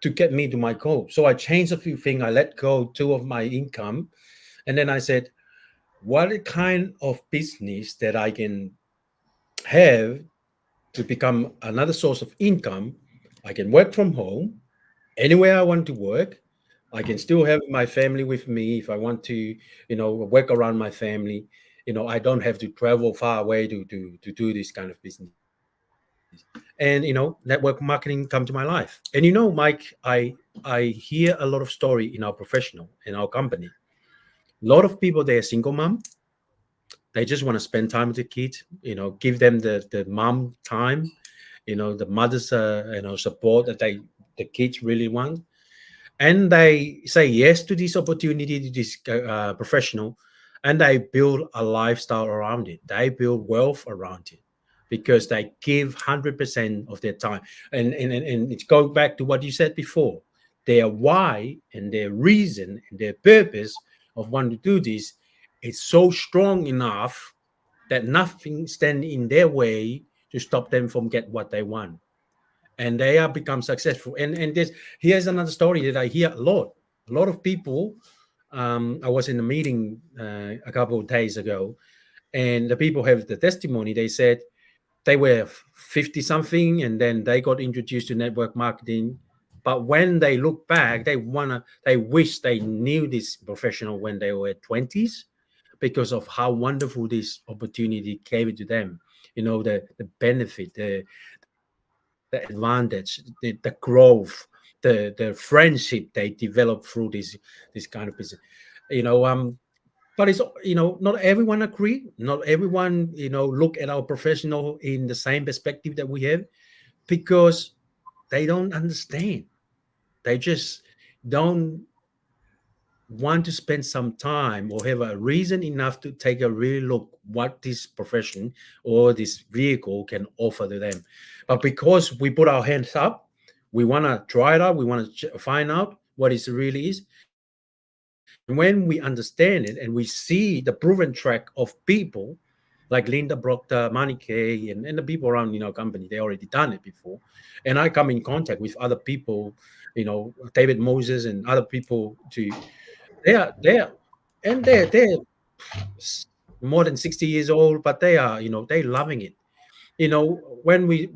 to get me to my goal. So I changed a few things. I let go two of my income, and then I said, what kind of business that I can have to become another source of income. I can work from home anywhere I want to work. I can still have my family with me if I want to, work around my family. I don't have to travel far away to do this kind of business. And network marketing come to my life. And Mike, I hear a lot of story in our professional in our company. A lot of people they're single mom. They just want to spend time with the kids. Give them the mom time. The mother's support that the kids really want, and they say yes to this opportunity, to this professional, and they build a lifestyle around it. They build wealth around it because they give 100% of their time. And it's going back to what you said before. Their why and their reason and their purpose of wanting to do this is so strong enough that nothing stands in their way to stop them from get what they want, and they have become successful. And here's another story that I hear a lot of people. I was in a meeting a couple of days ago, and the people have the testimony. They said they were 50 something, and then they got introduced to network marketing. But when they look back, they wish they knew this professional when they were 20s, because of how wonderful this opportunity gave to them. The benefit, the advantage, the growth, the friendship they develop through this kind of business. You know, um, but it's not everyone agree. Not everyone look at our professional in the same perspective that we have, because they don't understand. They just don't want to spend some time or have a reason enough to take a real look what this profession or this vehicle can offer to them. But because we put our hands up, we want to try it out, we want to find out what it really is. And when we understand it and we see the proven track of people like Linda Proctor, Manny Kay, and the people around company, they already done it before. And I come in contact with other people, David Moses and other people to they are, and they're more than 60 years old, but they are, they loving it. When we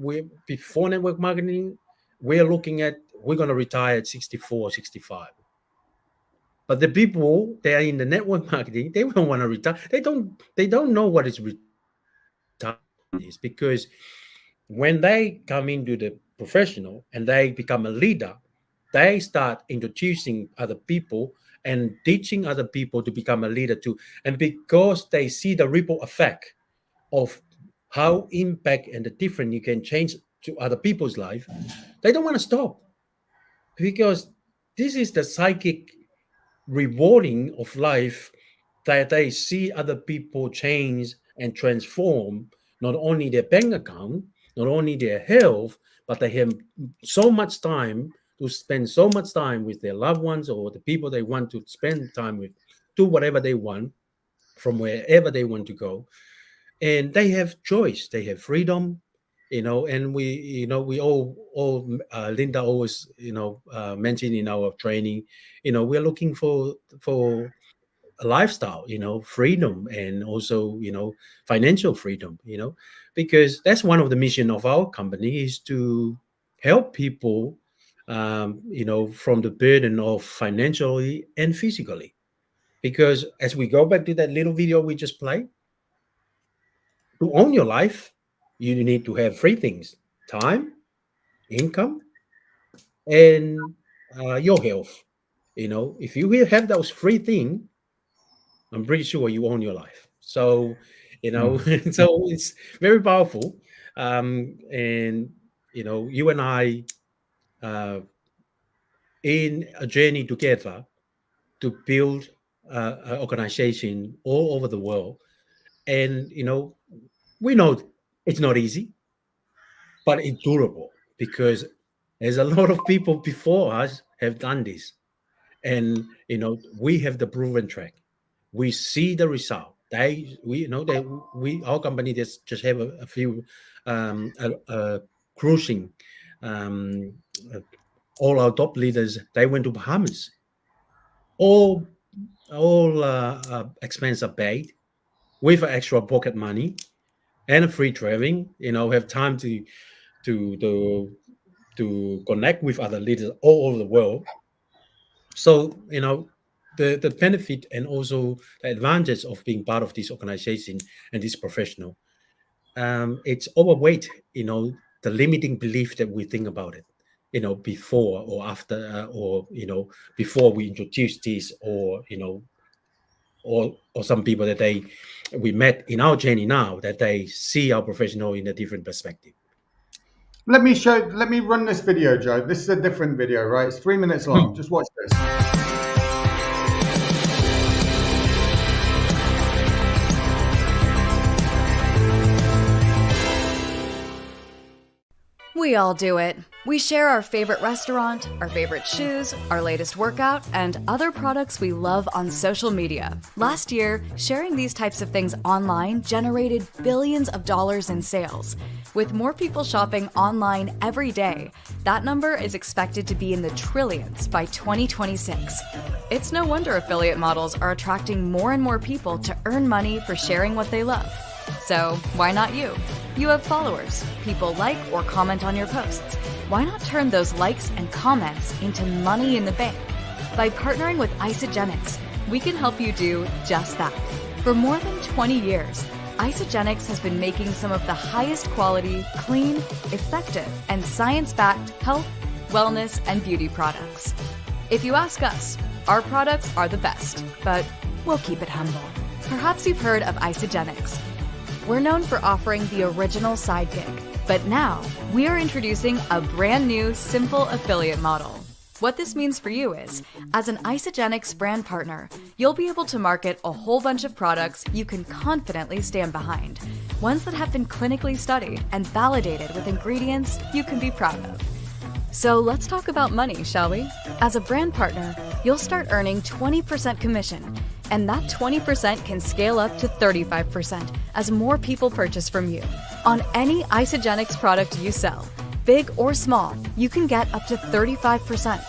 before network marketing, we're going to retire at 64, 65. But the people they are in the network marketing, they don't want to retire. They don't know what is retirement is, because when they come into the professional and they become a leader, they start introducing other people and teaching other people to become a leader too. And because they see the ripple effect of how impact and the different you can change to other people's life, they don't want to stop, because this is the psychic rewarding of life, that they see other people change and transform not only their bank account, not only their health, but they have so much time to spend so much time with their loved ones or the people they want to spend time with, do whatever they want from wherever they want to go. And they have choice, they have freedom. And we all Linda always mentioned in our training, we're looking for a lifestyle, freedom, and also financial freedom, because that's one of the mission of our company, is to help people from the burden of financially and physically. Because as we go back to that little video we just played, to own your life, you need to have three things: time, income, and your health. If you will have those three things, I'm pretty sure you own your life. So, so it's very powerful. And you and I, uh, in a journey together to build an organization all over the world. And We know it's not easy, but it's durable because there's a lot of people before us have done this. And we have the proven track. We see the result. Our company just have a few cruising. Um, uh, all our top leaders, they went to Bahamas. All expenses are paid with extra pocket money and a free traveling. Have time to to connect with other leaders all over the world. So the benefit and also the advantage of being part of this organization and this professional, it's overweight. The limiting belief that we think about it. Before or after, or before we introduce this, or some people that we met in our journey now that they see our professional in a different perspective. Let me run this video, Joe. This is a different video, right? It's 3 minutes long. Just watch this. We all do it. We share our favorite restaurant, our favorite shoes, our latest workout, and other products we love on social media. Last year, sharing these types of things online generated billions of dollars in sales. With more people shopping online every day, that number is expected to be in the trillions by 2026. It's no wonder affiliate models are attracting more and more people to earn money for sharing what they love. So, why not you? You have followers. People like or comment on your posts. Why not turn those likes and comments into money in the bank? By partnering with Isagenix, we can help you do just that. For more than 20 years, Isagenix has been making some of the highest quality, clean, effective, and science-backed health, wellness, and beauty products. If you ask us, our products are the best, but we'll keep it humble. Perhaps you've heard of Isagenix. We're known for offering the original side gig, but now we are introducing a brand new simple affiliate model. What this means for you is, as an Isagenix brand partner, you'll be able to market a whole bunch of products you can confidently stand behind, ones that have been clinically studied and validated with ingredients you can be proud of. So let's talk about money, shall we? As a brand partner, you'll start earning 20% commission, and that 20% can scale up to 35% as more people purchase from you. On any Isagenix product you sell, big or small, you can get up to 35%.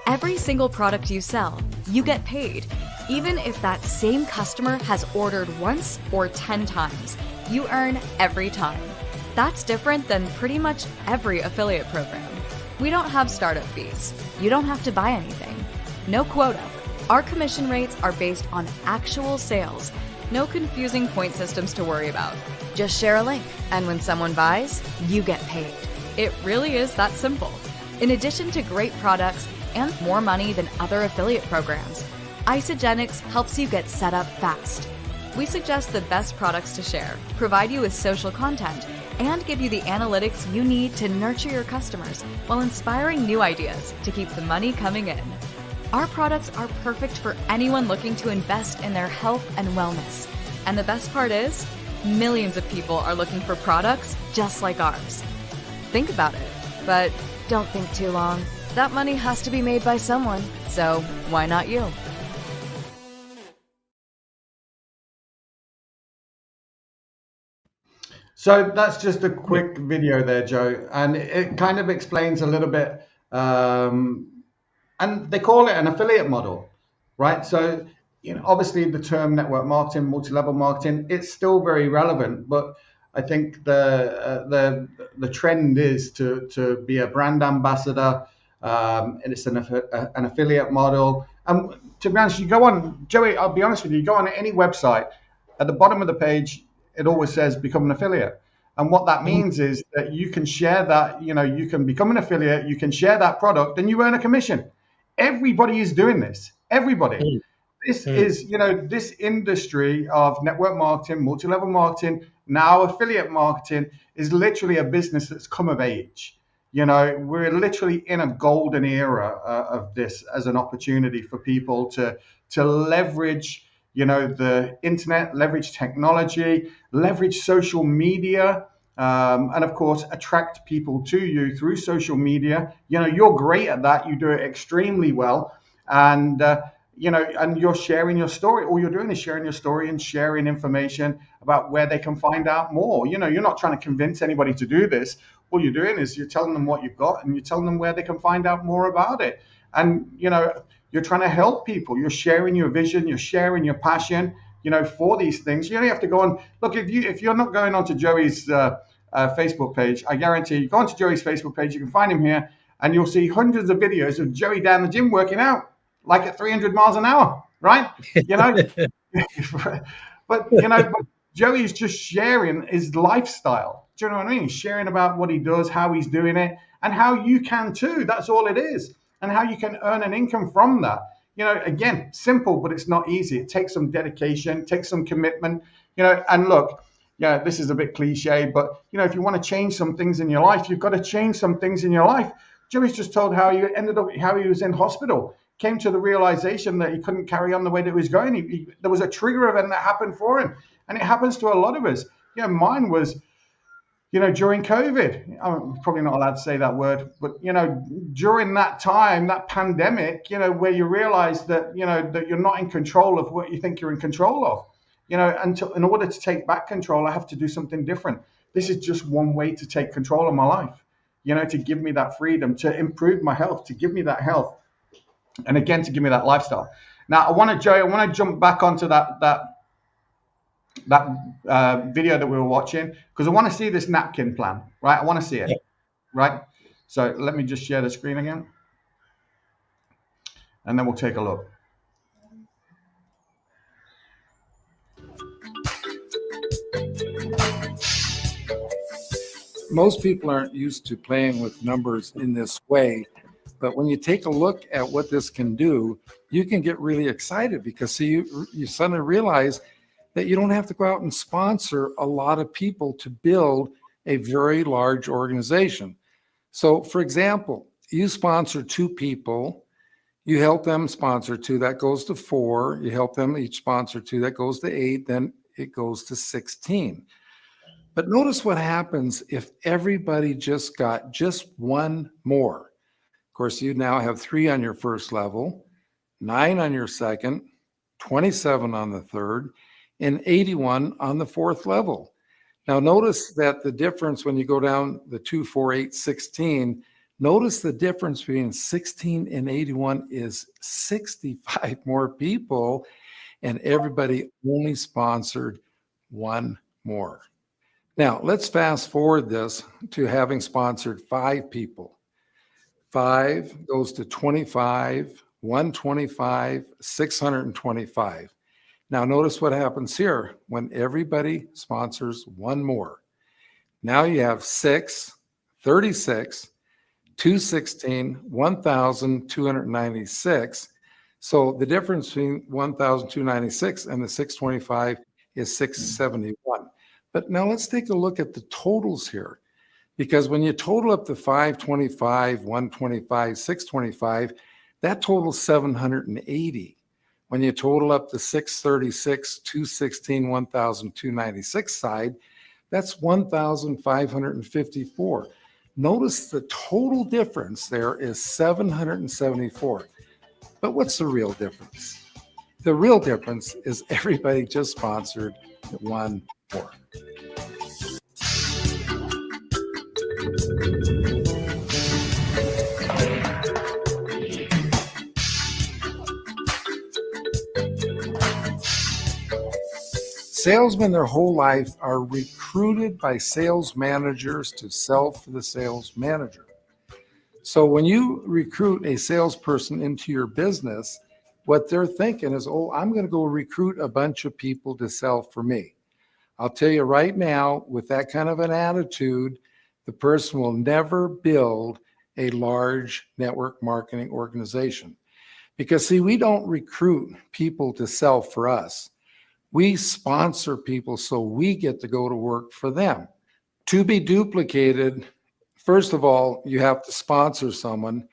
Every single product you sell, you get paid, even if that same customer has ordered once or 10 times. You earn every time. That's different than pretty much every affiliate program. We don't have startup fees. You don't have to buy anything. No quota. Our commission rates are based on actual sales. No confusing point systems to worry about. Just share a link, and when someone buys, you get paid. It really is that simple. In addition to great products and more money than other affiliate programs, Isagenix helps you get set up fast. We suggest the best products to share, provide you with social content, and give you the analytics you need to nurture your customers while inspiring new ideas to keep the money coming in. Our products are perfect for anyone looking to invest in their health and wellness. And the best part is, millions of people are looking for products just like ours. Think about it, but don't think too long. That money has to be made by someone, so why not you? So that's just a quick video there, Joe, and it kind of explains a little bit. And they call it an affiliate model, right? So, obviously the term network marketing, multi-level marketing, it's still very relevant, but I think the trend is to be a brand ambassador, and it's an affiliate model. And to be honest, you go on, Joey, I'll be honest with you go on any website, at the bottom of the page, it always says become an affiliate. And what that means is that you can share that, you can become an affiliate, you can share that product, and you earn a commission. Everybody is doing this. Everybody. This is, this industry of network marketing, multi-level marketing, now affiliate marketing is literally a business that's come of age. We're literally in a golden era of this as an opportunity for people to leverage, the internet, leverage technology, leverage social media, and of course, attract people to you through social media. You're great at that. You do it extremely well. And, and you're sharing your story. All you're doing is sharing your story and sharing information about where they can find out more. You're not trying to convince anybody to do this. All you're doing is you're telling them what you've got and you're telling them where they can find out more about it. And, you're trying to help people. You're sharing your vision. You're sharing your passion, for these things. You only have to go on. Look, if you're not going onto Joey's Facebook page, I guarantee you go onto Joey's Facebook page. You can find him here, and you'll see hundreds of videos of Joey down the gym working out, like at 300 miles an hour, right? But Joey's just sharing his lifestyle. Do you know what I mean? He's sharing about what he does, how he's doing it, and how you can too. That's all it is. And how you can earn an income from that. Again, simple, but it's not easy. It takes some dedication, takes some commitment, and look, this is a bit cliche, but if you want to change some things in your life, you've got to change some things in your life. Joey's just told how he was in hospital, came to the realization that he couldn't carry on the way that he was going. There was a trigger event that happened for him, and it happens to a lot of us. Mine was, during COVID. I'm probably not allowed to say that word, but during that time, that pandemic, where you realize that that you're not in control of what you think you're in control of. And in order to take back control, I have to do something different. This is just one way to take control of my life, to give me that freedom, to improve my health, to give me that health, and again, to give me that lifestyle. Now, I want to jump back onto that video that we were watching, because I want to see this napkin plan, right? I want to see it, right? So let me just share the screen again, and then we'll take a look. Most people aren't used to playing with numbers in this way, but when you take a look at what this can do, you can get really excited, because you suddenly realize that you don't have to go out and sponsor a lot of people to build a very large organization. So for example, you sponsor 2 people, you help them sponsor 2, that goes to 4, you help them each sponsor 2, that goes to 8, then it goes to 16. But notice what happens if everybody just got just 1 more. Of course, you now have 3 on your first level, 9 on your second, 27 on the third, and 81 on the 4th level. Now notice that the difference when you go down the 2, 4, 8, 16, notice the difference between 16 and 81 is 65 more people, and everybody only sponsored 1 more. Now let's fast forward this to having sponsored 5 people. 5 goes to 25, 125, 625. Now notice what happens here when everybody sponsors 1 more. Now you have 6, 36, 216, 1,296. So the difference between 1,296 and the 625 is 671. But now let's take a look at the totals here, because when you total up the 525, 125, 625, that totals 780. When you total up the 636, 216, 1,296 side, that's 1,554. Notice the total difference there is 774. But what's the real difference? The real difference is everybody just sponsored 1 more. Salesmen their whole life are recruited by sales managers to sell for the sales manager. So when you recruit a salesperson into your business, what they're thinking is, oh, I'm going to go recruit a bunch of people to sell for me. I'll tell you right now, with that kind of an attitude, the person will never build a large network marketing organization. Because see, we don't recruit people to sell for us. We sponsor people so we get to go to work for them. To be duplicated, first of all, you have to sponsor someone,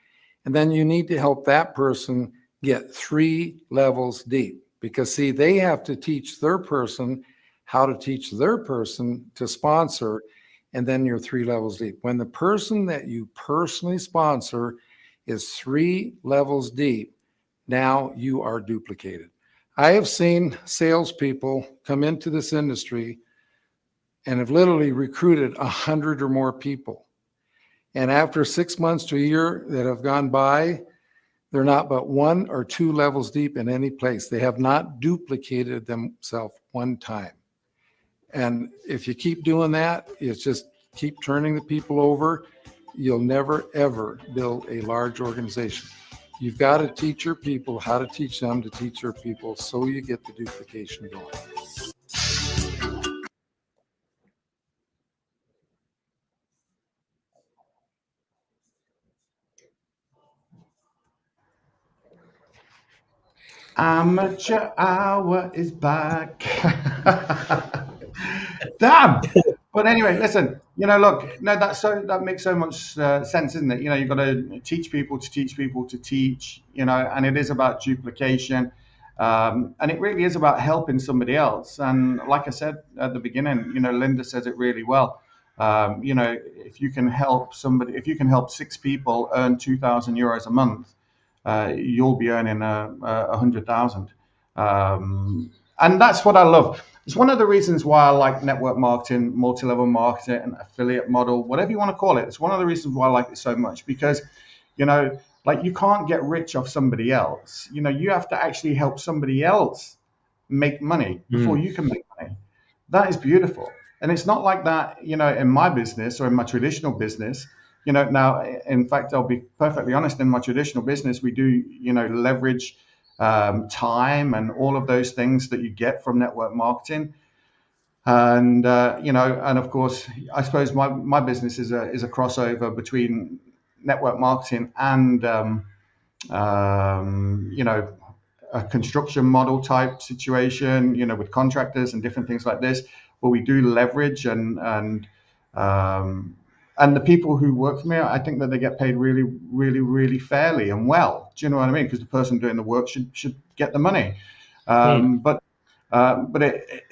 and then you need to help that person get 3 levels deep. because see, they have to teach their person how to teach their person to sponsor, and then you're 3 levels deep. When the person that you personally sponsor is 3 levels deep, now you are duplicated. I have seen salespeople come into this industry and have literally recruited 100 or more people. And after 6 months to a year that have gone by, they're not but 1 or 2 levels deep in any place. They have not duplicated themselves one time. And if you keep doing that, it's just keep turning the people over. You'll never, ever build a large organization. You've got to teach your people how to teach them to teach their people, so you get the duplication going. Amateur hour is back. Damn. But anyway, listen, look, no, that makes so much sense, isn't it? You've got to teach people to teach people to teach, and it is about duplication. And it really is about helping somebody else. And like I said at the beginning, Linda says it really well. If you can help 6 people earn 2,000 euros a month, you'll be earning 100,000. And that's what I love. It's one of the reasons why I like network marketing, multi-level marketing, affiliate model, whatever you want to call it. It's one of the reasons why I like it so much, because, like, you can't get rich off somebody else. You have to actually help somebody else make money before you can make money. That is beautiful. And it's not like that, in my business or in my traditional business. Now, in fact, I'll be perfectly honest, in my traditional business, we do, leverage time and all of those things that you get from network marketing. And, and of course, I suppose my business is a crossover between network marketing and, a construction model type situation, with contractors and different things like this, where we do leverage and the people who work for me, I think that they get paid really, really, really fairly and well. Do you know what I mean? Because the person doing the work should get the money. But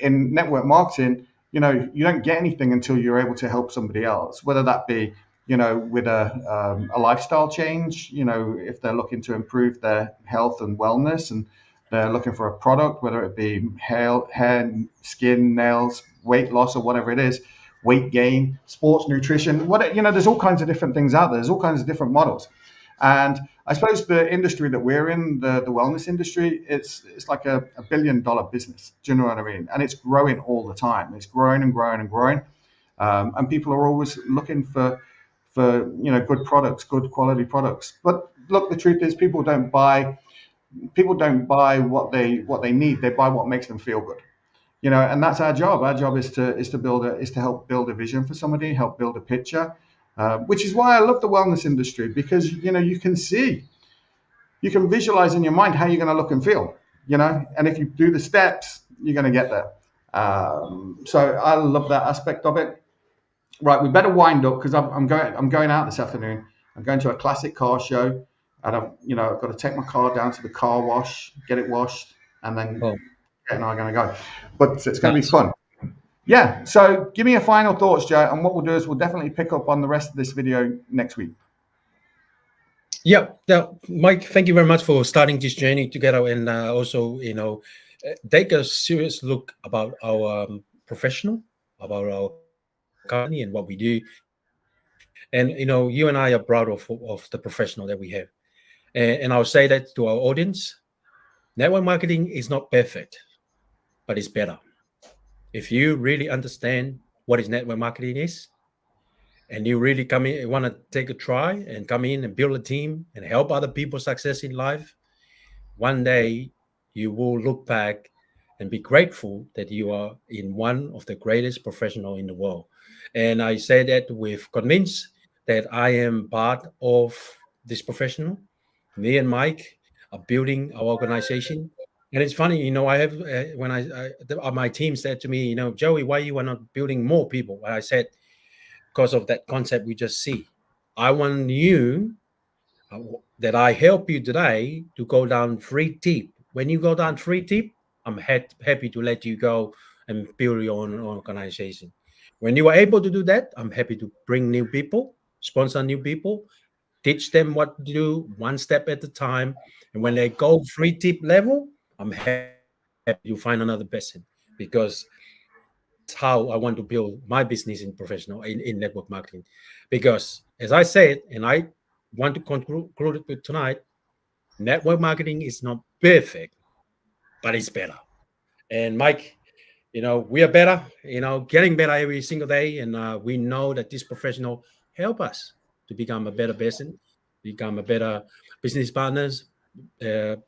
in network marketing, you don't get anything until you're able to help somebody else, whether that be, with a lifestyle change, if they're looking to improve their health and wellness, and they're looking for a product, whether it be hair, skin, nails, weight loss, or whatever it is, weight gain, sports nutrition, there's all kinds of different things out there. There's all kinds of different models. And I suppose the industry that we're in, the wellness industry, it's like a $1 billion business. Do you know what I mean? And it's growing all the time. It's growing and growing and growing. And people are always looking for good products, good quality products. But look, the truth is, people don't buy what they need. They buy what makes them feel good. And that's our job. Our job is to help build a vision for somebody, help build a picture, which is why I love the wellness industry, because you can visualize in your mind how you're going to look and feel, and if you do the steps, you're going to get there. So I love that aspect of it. Right, we better wind up, because I'm going out this afternoon. I'm going to a classic car show, and I've got to take my car down to the car wash, get it washed, and then and I'm going to go. But it's going to be fun. Yeah, so give me a final thoughts, Joe, and what we'll do is we'll definitely pick up on the rest of this video next week. Yeah, Mike, thank you very much for starting this journey together, and also, take a serious look about our professional, about our company and what we do. And, you and I are proud of the professional that we have. And I'll say that to our audience: network marketing is not perfect, but it's better. If you really understand what is network marketing is, and you really want to take a try and come in and build a team and help other people success in life, one day you will look back and be grateful that you are in one of the greatest professionals in the world. And I say that with convinced that I am part of this professional. Me and Mike are building our organization. And it's funny, I have, when my team said to me, Joey, why you are not building more people? And I said, because of that concept we just see. I want you, that I help you today, to go down 3 deep. When you go down 3 deep, I'm happy to let you go and build your own organization. When you are able to do that, I'm happy to bring new people, sponsor new people, teach them what to do one step at a time. And when they go 3-tip level, I'm happy you find another person, because that's how I want to build my business in professional in network marketing. Because as I said, and I want to conclude it with tonight, network marketing is not perfect, but it's better. And Mike, we are better, getting better every single day. And we know that this professional help us to become a better person, become a better business partners,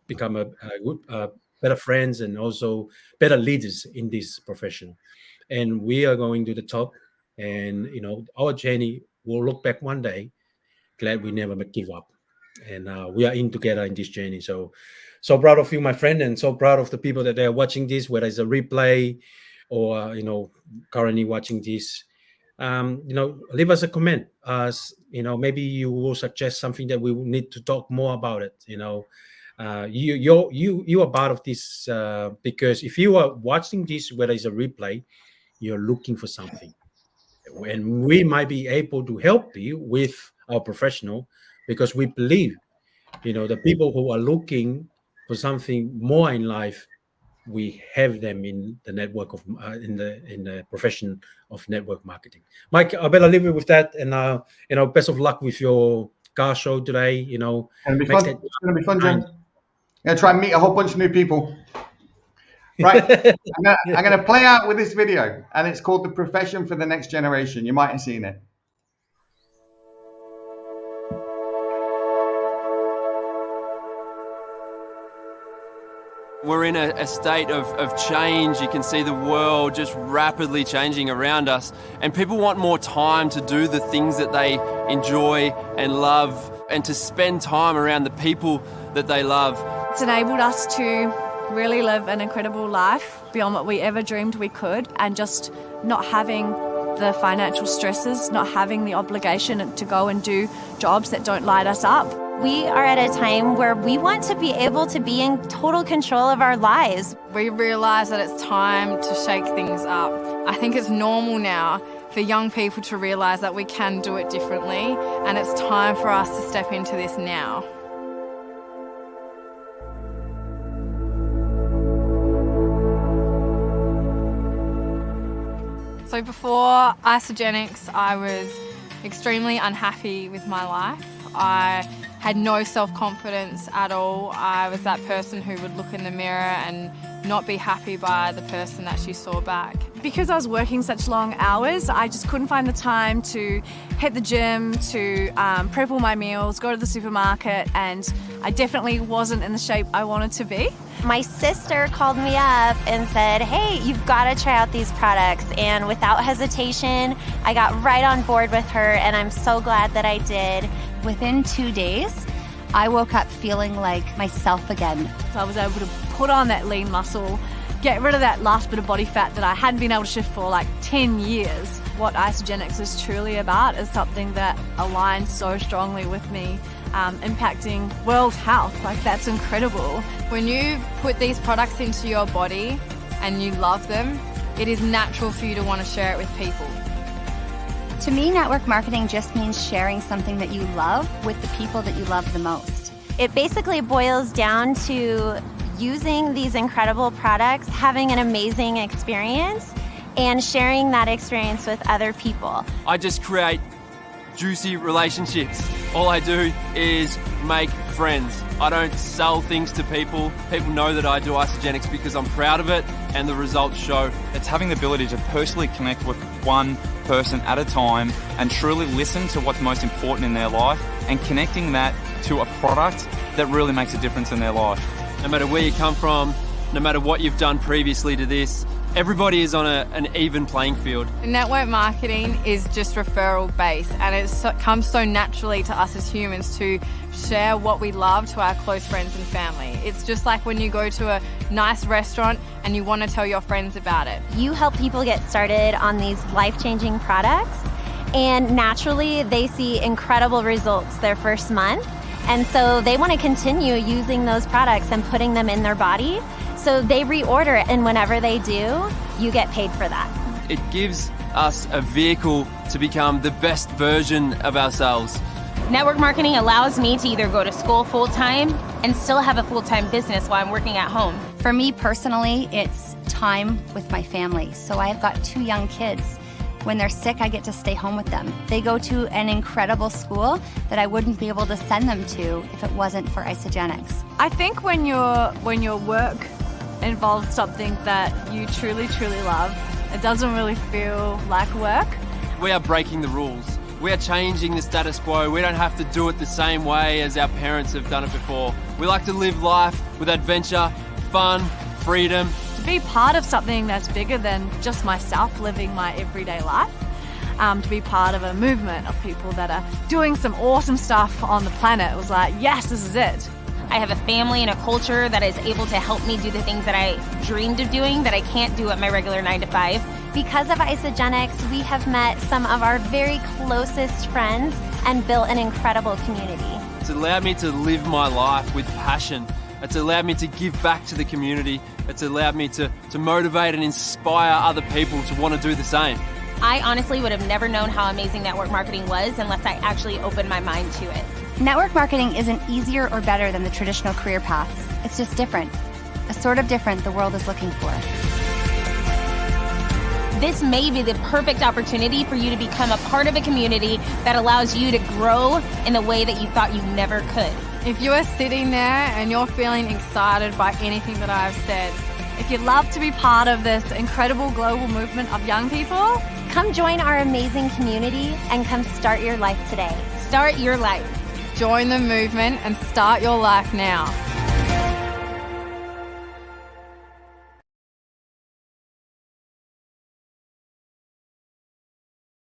become a good, better friends, and also better leaders in this profession. And we are going to the top. And, our journey will look back one day, glad we never give up. And we are in together in this journey. So proud of you, my friend, and so proud of the people that are watching this, whether it's a replay or currently watching this. Leave us a comment. Maybe you will suggest something that we need to talk more about it. You are part of this, because if you are watching this, whether it's a replay, you're looking for something, and we might be able to help you with our professional, because we believe, the people who are looking for something more in life, we have them in the network of in the profession of network marketing. Mike, I better leave it with that, and best of luck with your car show today. It's gonna be fun. It's gonna be fun, James. I'm gonna try and meet a whole bunch of new people. Right, I'm gonna play out with this video, and it's called "The Profession for the Next Generation." You might have seen it. We're in a state of change. You can see the world just rapidly changing around us, and people want more time to do the things that they enjoy and love, and to spend time around the people that they love. It's enabled us to really live an incredible life beyond what we ever dreamed we could, and just not having the financial stresses, not having the obligation to go and do jobs that don't light us up. We are at a time where we want to be able to be in total control of our lives. We realise that it's time to shake things up. I think it's normal now for young people to realise that we can do it differently, and it's time for us to step into this now. So before Isagenix, I was extremely unhappy with my life. I had no self-confidence at all. I was that person who would look in the mirror and not be happy by the person that she saw back. Because I was working such long hours, I just couldn't find the time to hit the gym, to prep all my meals, go to the supermarket, and I definitely wasn't in the shape I wanted to be. My sister called me up and said, hey, you've got to try out these products. And without hesitation, I got right on board with her, and I'm so glad that I did. Within 2 days, I woke up feeling like myself again. So I was able to put on that lean muscle, get rid of that last bit of body fat that I hadn't been able to shift for like 10 years. What Isagenix is truly about is something that aligns so strongly with me, impacting world health. Like, that's incredible. When you put these products into your body and you love them, it is natural for you to want to share it with people. To me, network marketing just means sharing something that you love with the people that you love the most. It basically boils down to using these incredible products, having an amazing experience, and sharing that experience with other people. I just create juicy relationships. All I do is make friends. I don't sell things to people. People know that I do Isagenix because I'm proud of it, and the results show. It's having the ability to personally connect with one person at a time and truly listen to what's most important in their life, and connecting that to a product that really makes a difference in their life. No matter where you come from, no matter what you've done previously to this, everybody is on an even playing field. Network marketing is just referral based, and it comes so naturally to us as humans to share what we love to our close friends and family. It's just like when you go to a nice restaurant and you want to tell your friends about it. You help people get started on these life-changing products, and naturally they see incredible results their first month, and so they want to continue using those products and putting them in their body. So So they reorder it, and whenever they do, you get paid for that. It gives us a vehicle to become the best version of ourselves. Network marketing allows me to either go to school full-time and still have a full-time business while I'm working at home. For me personally, it's time with my family. So I've got 2 young kids. When they're sick, I get to stay home with them. They go to an incredible school that I wouldn't be able to send them to if it wasn't for Isagenix. I think when your work involves something that you truly love, it doesn't really feel like work. We are breaking the rules. We are changing the status quo. We don't have to do it the same way as our parents have done it before. We like to live life with adventure, fun, freedom. To be part of something that's bigger than just myself living my everyday life. To be part of a movement of people that are doing some awesome stuff on the planet. It was like, yes, this is it. I have a family and a culture that is able to help me do the things that I dreamed of doing that I can't do at my regular 9-to-5. Because of Isagenix, we have met some of our very closest friends and built an incredible community. It's allowed me to live my life with passion. It's allowed me to give back to the community. It's allowed me to motivate and inspire other people to want to do the same. I honestly would have never known how amazing network marketing was unless I actually opened my mind to it. Network marketing isn't easier or better than the traditional career paths. It's just different. A sort of different the world is looking for. This may be the perfect opportunity for you to become a part of a community that allows you to grow in the way that you thought you never could. If you are sitting there and you're feeling excited by anything that I've said, if you'd love to be part of this incredible global movement of young people, come join our amazing community and come start your life today. Start your life. Join the movement and start your life now.